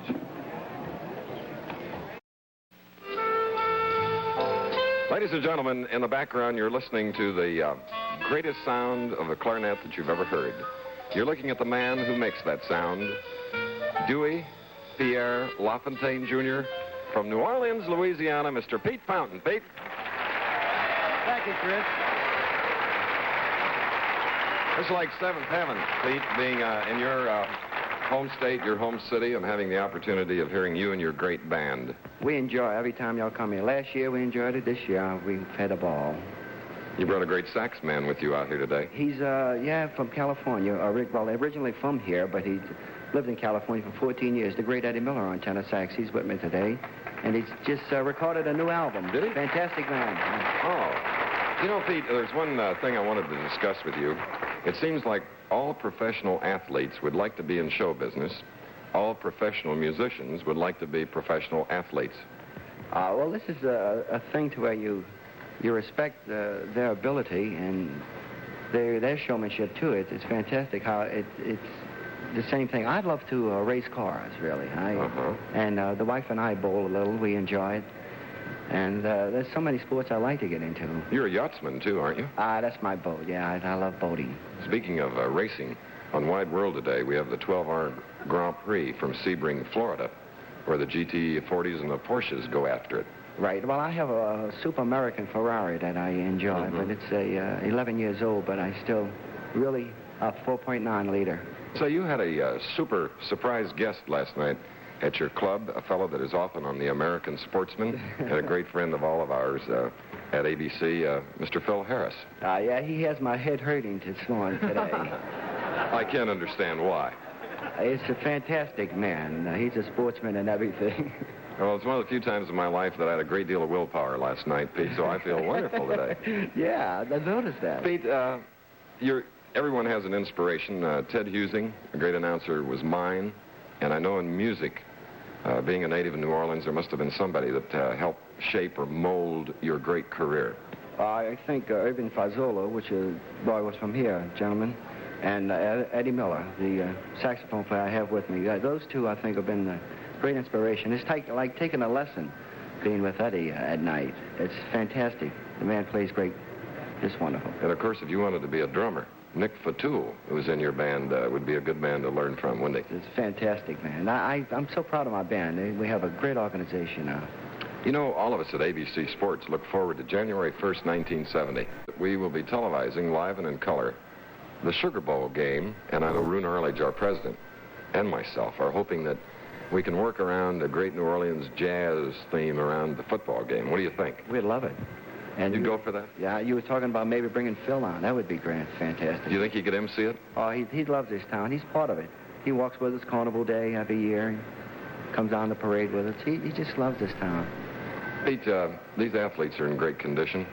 Ladies and gentlemen, in the background, you're listening to the greatest sound of the clarinet that you've ever heard. You're looking at the man who makes that sound, Dewey Pierre LaFontaine, Jr. from New Orleans, Louisiana, Mr. Pete Fountain. Pete. Thank you, Chris. It's like 7th heaven, Pete, being in your home state, your home city, and having the opportunity of hearing you and your great band. We enjoy every time y'all come here. Last year we enjoyed it. This year we've had a ball. You brought a great sax man with you out here today. He's, from California. Well, originally from here, but he's lived in California for 14 years. The great Eddie Miller on tenor sax. He's with me today. And he's just recorded a new album. Did he? Fantastic man. Oh. You know, Pete, there's one thing I wanted to discuss with you. It seems like all professional athletes would like to be in show business. All professional musicians would like to be professional athletes. Well, this is a thing to where you respect their ability and their showmanship to it. It's fantastic how it's the same thing. I'd love to race cars, really. And the wife and I bowl a little. We enjoy it. And there's so many sports I like to get into. You're a yachtsman, too, aren't you? That's my boat. Yeah, I love boating. Speaking of racing, on Wide World today, we have the 12-hour Grand Prix from Sebring, Florida, where the GT40s and the Porsches go after it. Right. Well, I have a Super American Ferrari that I enjoy, but it's 11 years old, but I still really a 4.9 liter. So you had a super surprise guest last night at your club, a fellow that is often on the American Sportsman, and a great friend of all of ours at ABC, Mr. Phil Harris. Yeah, he has my head hurting this morning today. I can't understand why. It's a fantastic man. He's a sportsman and everything. Well, it's one of the few times in my life that I had a great deal of willpower last night, Pete, so I feel wonderful today. Yeah, I noticed that. Pete, everyone has an inspiration. Ted Husing, a great announcer, was mine. And I know in music, being a native in New Orleans, there must have been somebody that helped shape or mold your great career. I think Irving Fazzola, which boy was from here, gentlemen, and Eddie Miller, the saxophone player I have with me. Those two, I think, have been a great inspiration. It's like taking a lesson being with Eddie at night. It's fantastic. The man plays great. Just wonderful. And, of course, if you wanted to be a drummer, Nick Fatul, who was in your band, would be a good man to learn from, wouldn't he? It's fantastic, man. I'm so proud of my band. We have a great organization now. You know, all of us at ABC Sports look forward to January 1st, 1970. We will be televising live and in color the Sugar Bowl game, and I know Roone Arledge, our president, and myself are hoping that we can work around a great New Orleans jazz theme around the football game. What do you think? We'd love it. And you'd go for that? Yeah, you were talking about maybe bringing Phil on. That would be grand, fantastic. Do you think he could MC it? Oh, he loves this town. He's part of it. He walks with us Carnival Day every year. And comes on the parade with us. He just loves this town. Pete, these athletes are in great condition.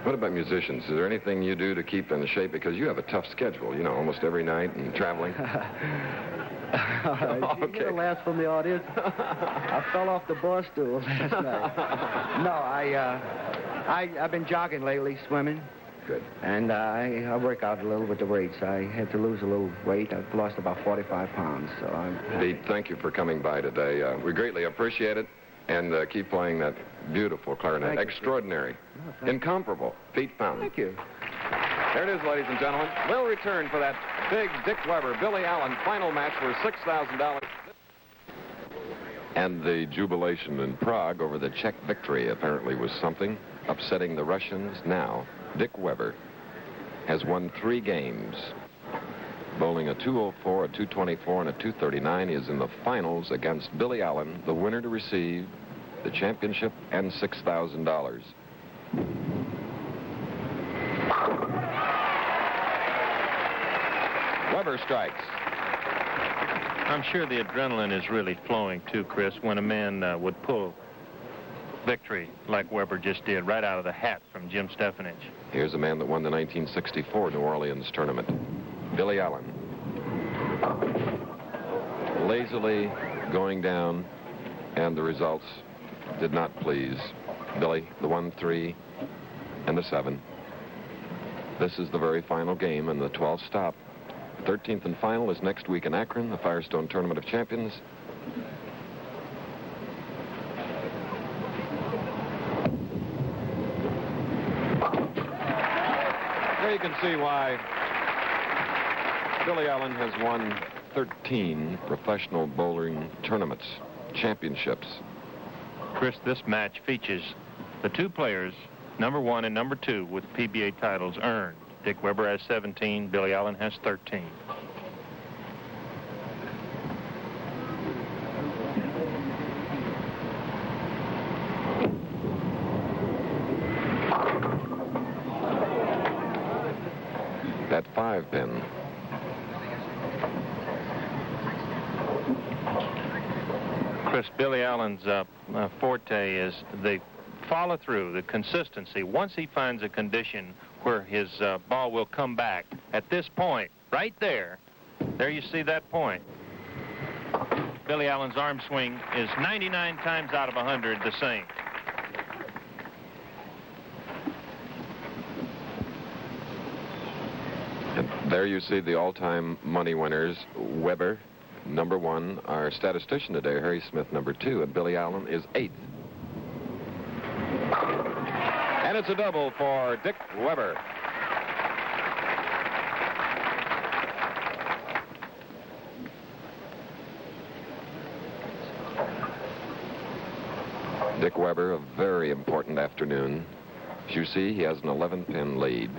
What about musicians? Is there anything you do to keep in shape? Because you have a tough schedule, you know, almost every night and traveling. Did you get a laugh from the audience? I fell off the bar stool last night. No, I've been jogging lately, swimming. good. And I work out a little with the weights. I had to lose a little weight. I've lost about 45 pounds. So Pete, thank you for coming by today. We greatly appreciate it. And keep playing that beautiful clarinet. Thank you, extraordinary. Oh, Incomparable. Pete Fountain. Thank you. There it is, ladies and gentlemen. We'll return for that big Dick Weber, Billy Allen final match for $6,000. And the jubilation in Prague over the Czech victory apparently was something, upsetting the Russians. Now, Dick Weber has won 3 games. Bowling a 204, a 224, and a 239. He is in the finals against Billy Allen, the winner to receive the championship and $6,000. Weber strikes. I'm sure the adrenaline is really flowing too, Chris, when a man would pull victory like Weber just did right out of the hat from Jim Stefanich. Here's a man that won the 1964 New Orleans tournament, Billy Allen. Lazily going down, and the results did not please Billy. The 1-3 and the 7. This is the very final game and the 12th stop. 13th and final is next week in Akron, the Firestone Tournament of Champions. There you can see why Billy Allen has won 13 professional bowling tournaments, championships. Chris, this match features the 2 players, number 1 and number 2, with PBA titles earned. Dick Weber has 17, Billy Allen has 13. That 5-pin. Chris, Billy Allen's forte is the follow-through, the consistency. Once he finds a condition where his ball will come back, at this point, right there you see that point. Billy Allen's arm swing is 99 times out of 100 the same. And there you see the all-time money winners. Weber, number 1. Our statistician today, Harry Smith, number 2. And Billy Allen is 8th. And it's a double for Dick Weber. Dick Weber, a very important afternoon. As you see, he has an 11-pin lead.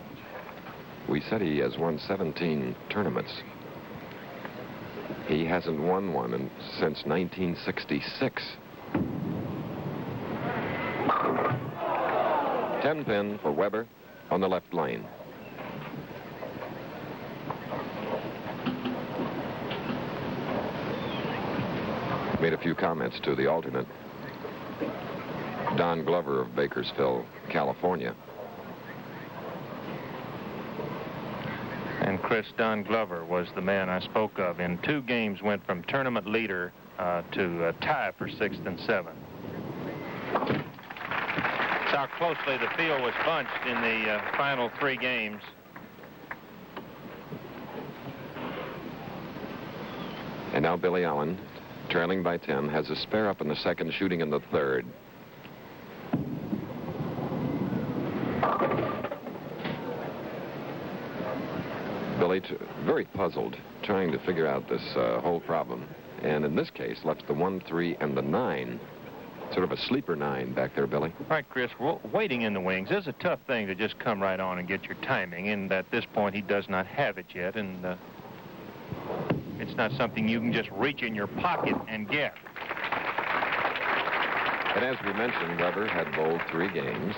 We said he has won 17 tournaments. He hasn't won one since 1966. 10-pin for Weber on the left lane. Made a few comments to the alternate, Don Glover of Bakersfield, California. And Chris, Don Glover was the man I spoke of. In 2 games went from tournament leader to a tie for 6th and 7th. That's how closely the field was bunched in the final 3 games. And now Billy Allen, trailing by 10, has a spare up in the 2nd, shooting in the 3rd. Billy, very puzzled, trying to figure out this whole problem. And in this case, left the 1, 3, and the 9. Sort of a sleeper 9 back there, Billy. Right, Chris, waiting in the wings is a tough thing to just come right on and get your timing. And at this point, he does not have it yet. And it's not something you can just reach in your pocket and get. And as we mentioned, Weber had bowled 3 games,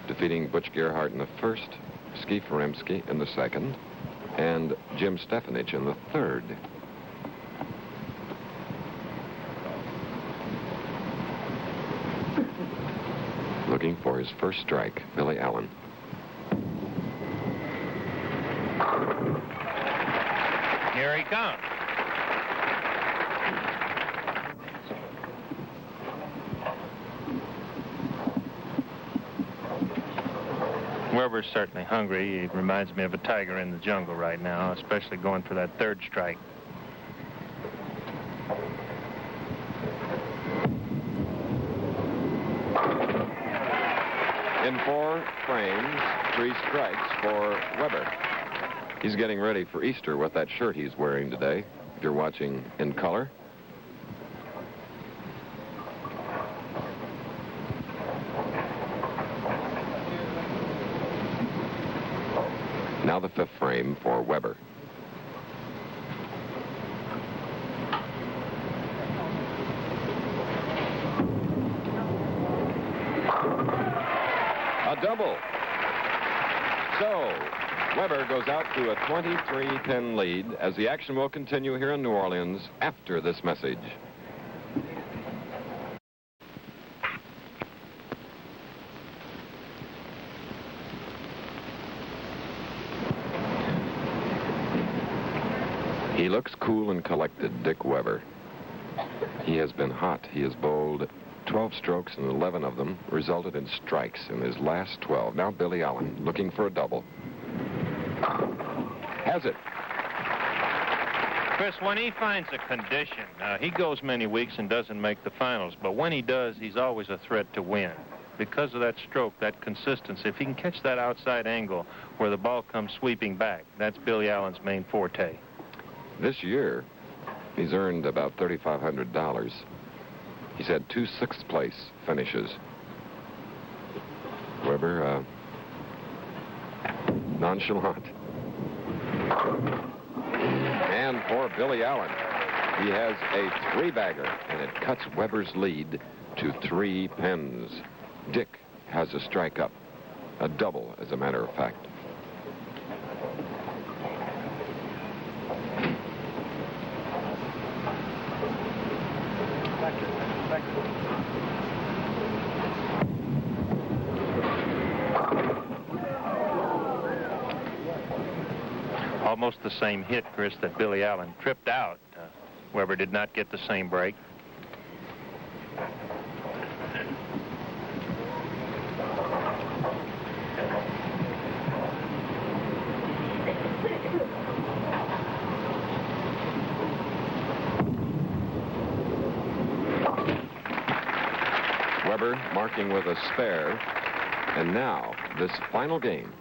defeating Butch Gerhardt in the 1st, Ski Feremsky in the 2nd, and Jim Stefanich in the 3rd. Looking for his first strike, Billy Allen. Here he comes. Weber's certainly hungry. He reminds me of a tiger in the jungle right now, especially going for that third strike. In 4 frames, 3 strikes for Weber. He's getting ready for Easter with that shirt he's wearing today, if you're watching in color. Now the 5th frame for Weber. A double. So, Weber goes out to a 23-pin lead as the action will continue here in New Orleans after this message. He looks cool and collected, Dick Weber. He has been hot. He has bowled 12 strokes, and 11 of them resulted in strikes in his last 12. Now Billy Allen looking for a double. Has it. Chris, when he finds a condition, he goes many weeks and doesn't make the finals, but when he does, he's always a threat to win. Because of that stroke, that consistency, if he can catch that outside angle where the ball comes sweeping back, that's Billy Allen's main forte. This year, he's earned about $3,500. He's had 2 sixth-place finishes. Weber, nonchalant. And for Billy Allen, he has a 3-bagger, and it cuts Weber's lead to 3 pins. Dick has a strike up, a double, as a matter of fact. Almost the same hit, Chris, that Billy Allen tripped out. Weber did not get the same break. Weber marking with a spare, and now this final game,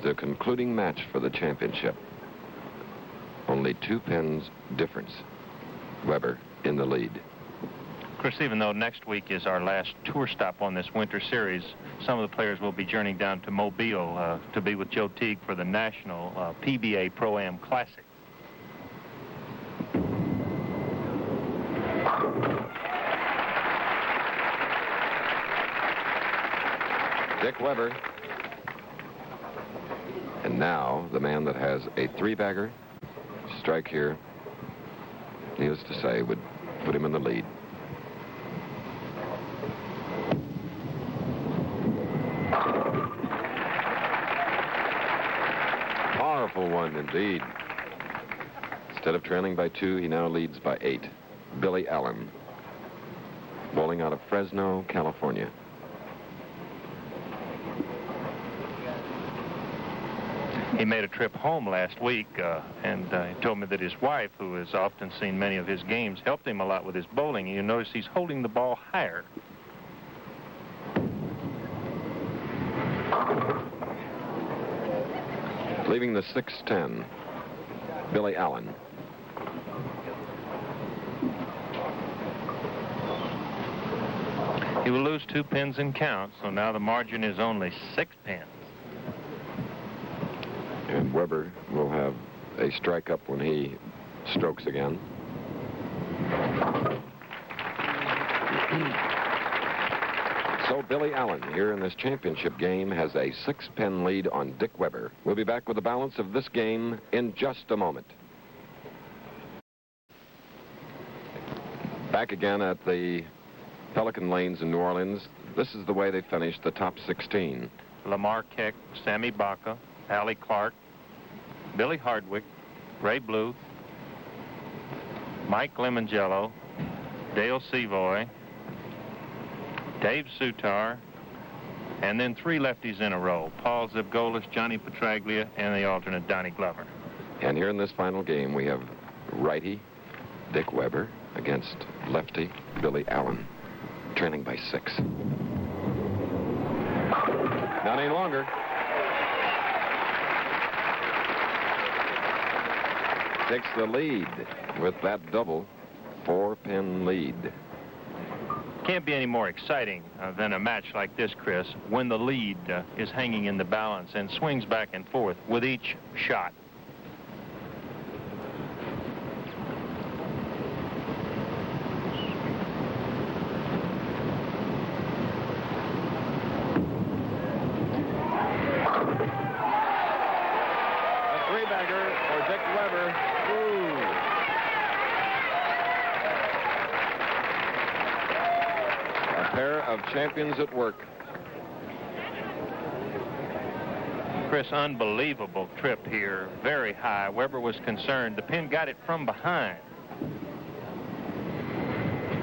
the concluding match for the championship. Only 2 pins difference. Weber in the lead. Chris, even though next week is our last tour stop on this winter series, some of the players will be journeying down to Mobile to be with Joe Teague for the national PBA Pro-Am Classic. Dick Weber. And now the man that has a 3-bagger strike here, needless to say, would put him in the lead. Powerful one indeed. Instead of trailing by 2, he now leads by 8. Billy Allen, bowling out of Fresno, California. He made a trip home last week, and he told me that his wife, who has often seen many of his games, helped him a lot with his bowling. You notice he's holding the ball higher. Leaving the 6-10, Billy Allen. He will lose 2 pins in count, so now the margin is only 6 pins. And Weber will have a strike up when he strokes again. So Billy Allen here in this championship game has a 6-pin lead on Dick Weber. We'll be back with the balance of this game in just a moment. Back again at the Pelican Lanes in New Orleans. This is the way they finished the top 16. Lamar Keck, Sammy Baca, Allie Clark, Billy Hardwick, Ray Bluth, Mike Lemongello, Dale Sevoy, Dave Sutar, And then 3 lefties in a row, Paul Zibgolis, Johnny Petraglia, and the alternate Donnie Glover. And here in this final game, we have righty Dick Weber against lefty Billy Allen, trailing by 6. Not any longer. Takes the lead with that double 4-pin lead. Can't be any more exciting than a match like this, Chris, when the lead is hanging in the balance and swings back and forth with each shot. Champions at work. Chris, unbelievable trip here. Very high. Weber was concerned. The pin got it from behind.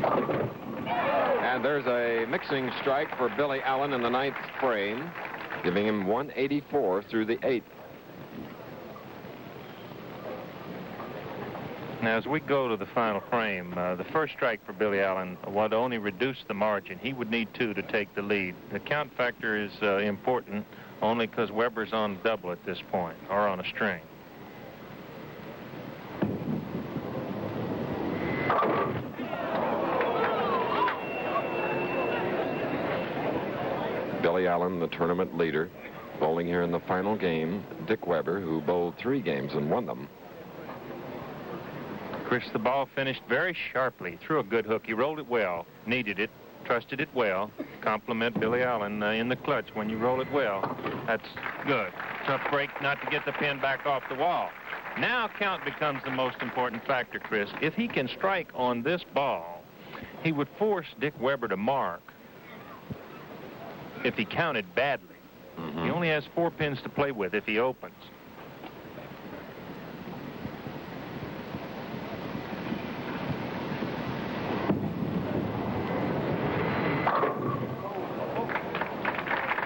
And there's a mixing strike for Billy Allen in the 9th frame, giving him 184 through the 8th. Now, as we go to the final frame, the first strike for Billy Allen would only reduce the margin. He would need 2 to take the lead. The count factor is important only because Weber's on double at this point, or on a string. Billy Allen, the tournament leader, bowling here in the final game. Dick Weber, who bowled 3 games and won them. Chris, the ball finished very sharply. Threw a good hook. He rolled it well, needed it, trusted it well. Compliment Billy Allen in the clutch. When you roll it well, that's good. Tough break not to get the pin back off the wall. Now count becomes the most important factor, Chris. If he can strike on this ball, he would force Dick Weber to mark if he counted badly. He only has 4 pins to play with if he opens.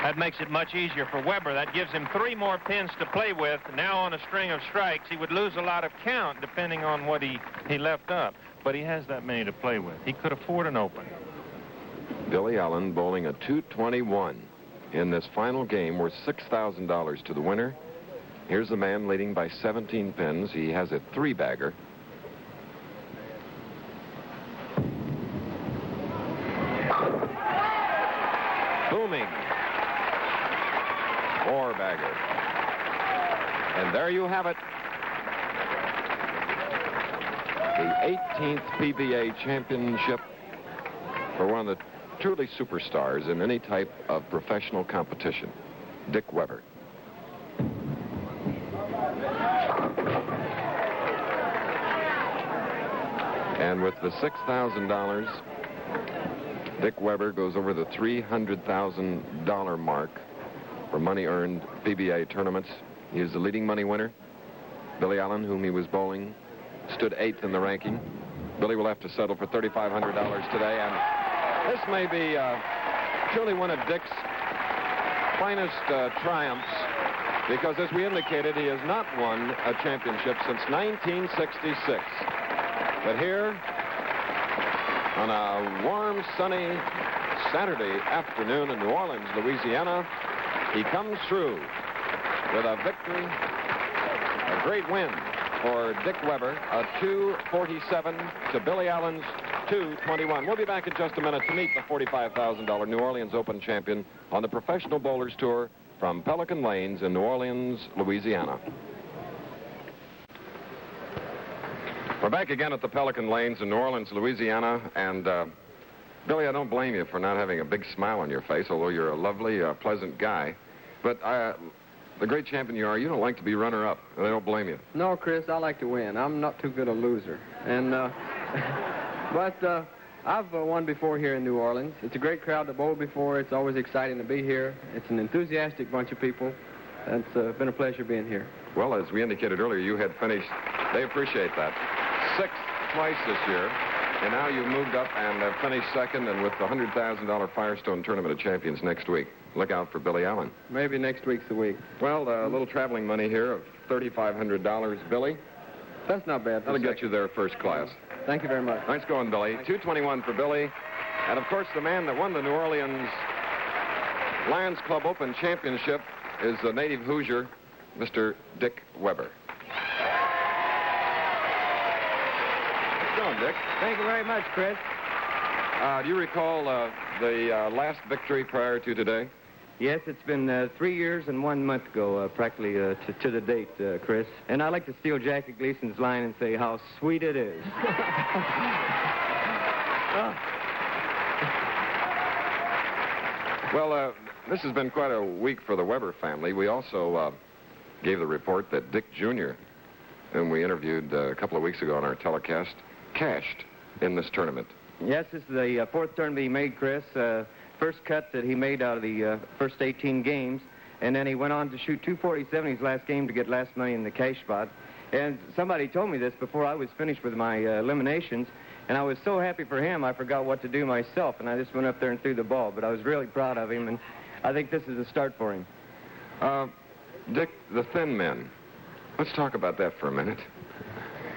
That makes it much easier for Weber. That gives him 3 more pins to play with. Now on a string of strikes, he would lose a lot of count depending on what he left up. But he has that many to play with. He could afford an open. Billy Allen bowling a 221 in this final game worth $6,000 to the winner. Here's the man leading by 17 pins. He has a 3-bagger. Booming. 4-bagger. And there you have it. The 18th PBA championship for one of the truly superstars in any type of professional competition, Dick Weber. And with the $6,000, Dick Weber goes over the $300,000 mark for money earned PBA tournaments. He is the leading money winner. Billy Allen, whom he was bowling, stood 8th in the ranking. Billy will have to settle for $3,500 today, and this may be truly one of Dick's finest triumphs, because as we indicated, he has not won a championship since 1966. But here, on a warm, sunny Saturday afternoon in New Orleans, Louisiana, he comes through with a victory, a great win for Dick Weber, a 247 to Billy Allen's 221. We'll be back in just a minute to meet the $45,000 New Orleans Open champion on the Professional Bowlers Tour from Pelican Lanes in New Orleans, Louisiana. We're back again at the Pelican Lanes in New Orleans, Louisiana, and Billy, I don't blame you for not having a big smile on your face, although you're a lovely, pleasant guy. But the great champion you are, you don't like to be runner-up, and I don't blame you. No, Chris, I like to win. I'm not too good a loser. And, but I've won before here in New Orleans. It's a great crowd to bowl before. It's always exciting to be here. It's an enthusiastic bunch of people. And it's been a pleasure being here. Well, as we indicated earlier, you had finished. They appreciate that. 6th twice this year. And now you've moved up and finished second, and with the $100,000 Firestone Tournament of Champions next week. Look out for Billy Allen. Maybe next week's the week. Well, a little traveling money here of $3,500, Billy. That's not bad. That'll get you there first class. Thank you very much. Nice going, Billy. 221 for Billy. And, of course, the man that won the New Orleans Lions Club Open Championship is the native Hoosier, Mr. Dick Weber. How's it going, Dick? Thank you very much, Chris. Do you recall the last victory prior to today? Yes, it's been 3 years and 1 month ago, practically to the date, Chris. And I like to steal Jackie Gleason's line and say how sweet it is. Well, this has been quite a week for the Weber family. We also gave the report that Dick Jr., whom we interviewed a couple of weeks ago on our telecast, cashed in this tournament. Yes, this is the fourth tournament he made, Chris. First cut that he made out of the first 18 games, and then he went on to shoot 247 his last game to get last money in the cash spot. And somebody told me this before I was finished with my eliminations, and I was so happy for him I forgot what to do myself, and I just went up there and threw the ball. But I was really proud of him, and I think this is a start for him. Dick, the thin men. Let's talk about that for a minute.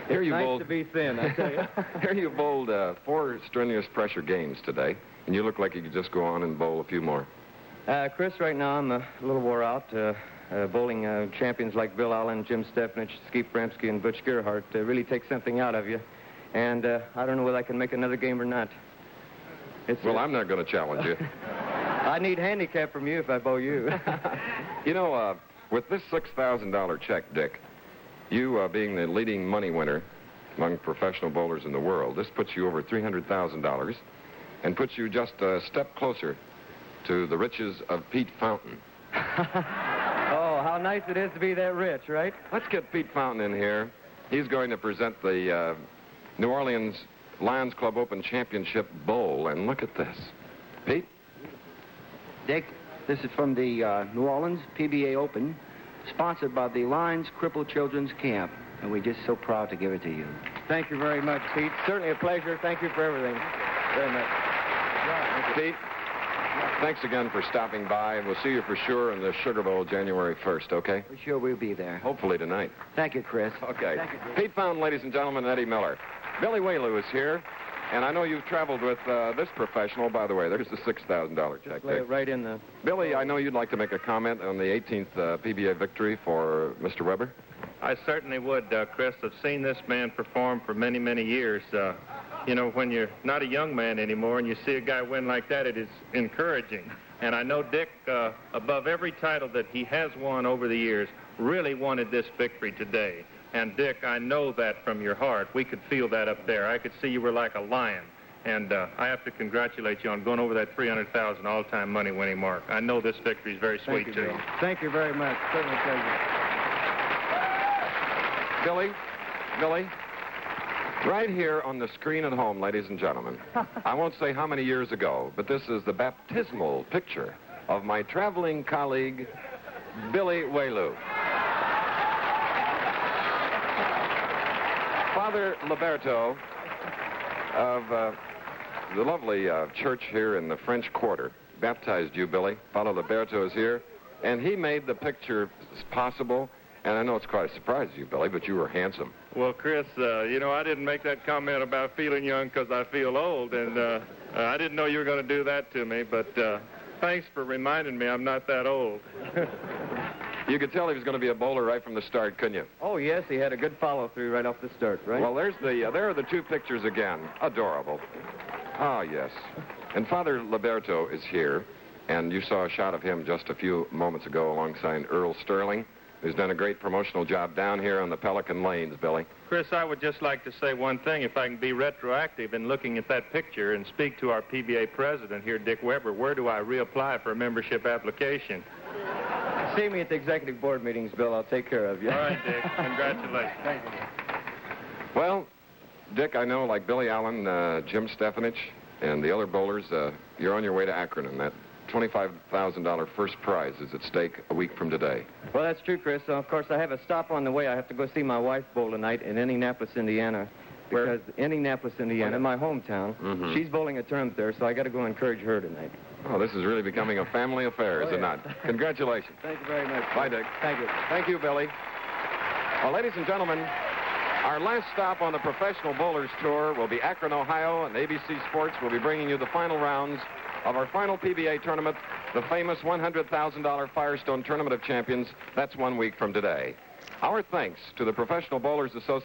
Here It's you nice bowled, to be thin, I tell you. Here you bowled 4 strenuous pressure games today, and you look like you could just go on and bowl a few more. Chris, right now I'm a little wore out. Bowling champions like Bill Allen, Jim Stefanich, Skeet Bremsky, and Butch Gerhardt really take something out of you. And I don't know whether I can make another game or not. Well, I'm not going to challenge you. I need handicap from you if I bowl you. You know, with this $6,000 check, Dick, you being the leading money winner among professional bowlers in the world, this puts you over $300,000 and puts you just a step closer to the riches of Pete Fountain. Oh, how nice it is to be that rich, right? Let's get Pete Fountain in here. He's going to present the New Orleans Lions Club Open Championship Bowl, and look at this. Pete? Dick, this is from the New Orleans PBA Open, sponsored by the Lions Crippled Children's Camp, and we're just so proud to give it to you. Thank you very much, Pete. Certainly a pleasure. Thank you for everything. Very much. Pete, thanks again for stopping by, and we'll see you for sure in the Sugar Bowl January 1st, okay? We're sure we'll be there. Hopefully tonight. Thank you, Chris. Okay. Thank you, Chris. Pete Fountain, ladies and gentlemen, and Eddie Miller. Billy Whaley is here, and I know you've traveled with this professional. By the way, there's the $6,000 check. Lay it right in the... Billy, I know you'd like to make a comment on the 18th PBA victory for Mr. Weber. I certainly would, Chris. I've seen this man perform for many, many years. You know, when you're not a young man anymore and you see a guy win like that, it is encouraging. And I know Dick, above every title that he has won over the years, really wanted this victory today. And Dick, I know that from your heart. We could feel that up there. I could see you were like a lion. And I have to congratulate you on going over that $300,000 all-time money-winning mark. I know this victory is very sweet to you. Thank you very much. Certainly pleasure. Billy, right here on the screen at home, ladies and gentlemen, I won't say how many years ago, but this is the baptismal picture of my traveling colleague, Billy Whaley. Father Liberto of the lovely church here in the French Quarter baptized you, Billy. Father Liberto is here, and he made the picture possible. And I know it's quite a surprise to you, Billy, but you were handsome. Well, Chris, you know, I didn't make that comment about feeling young because I feel old, and I didn't know you were going to do that to me, but thanks for reminding me I'm not that old. You could tell he was going to be a bowler right from the start, couldn't you? Oh, yes, he had a good follow-through right off the start, right? Well, there are the 2 pictures again. Adorable. Ah, yes. And Father Liberto is here, and you saw a shot of him just a few moments ago alongside Earl Sterling, who's done a great promotional job down here on the Pelican Lanes, Billy. Chris, I would just like to say one thing, if I can be retroactive in looking at that picture and speak to our PBA president here, Dick Weber. Where do I reapply for a membership application? See me at the executive board meetings, Bill. I'll take care of you. All right, Dick. Congratulations. Thank you. Well, Dick, I know, like Billy Allen, Jim Stefanich, and the other bowlers, you're on your way to Akron, and that $25,000 first prize is at stake a week from today. Well, that's true, Chris. Of course, I have a stop on the way. I have to go see my wife bowl tonight in Indianapolis, Indiana. because Indianapolis, Indiana, my hometown, Mhm. she's bowling a tournament there, so I got to go encourage her tonight. Oh, this is really becoming a family affair, is it not? Congratulations. Thank you very much. Bye, Dick. Thank you. Thank you, Billy. Well, ladies and gentlemen, our last stop on the Professional Bowlers Tour will be Akron, Ohio, and ABC Sports will be bringing you the final rounds of our final PBA tournament, the famous $100,000 Firestone Tournament of Champions. That's 1 week from today. Our thanks to the Professional Bowlers Association.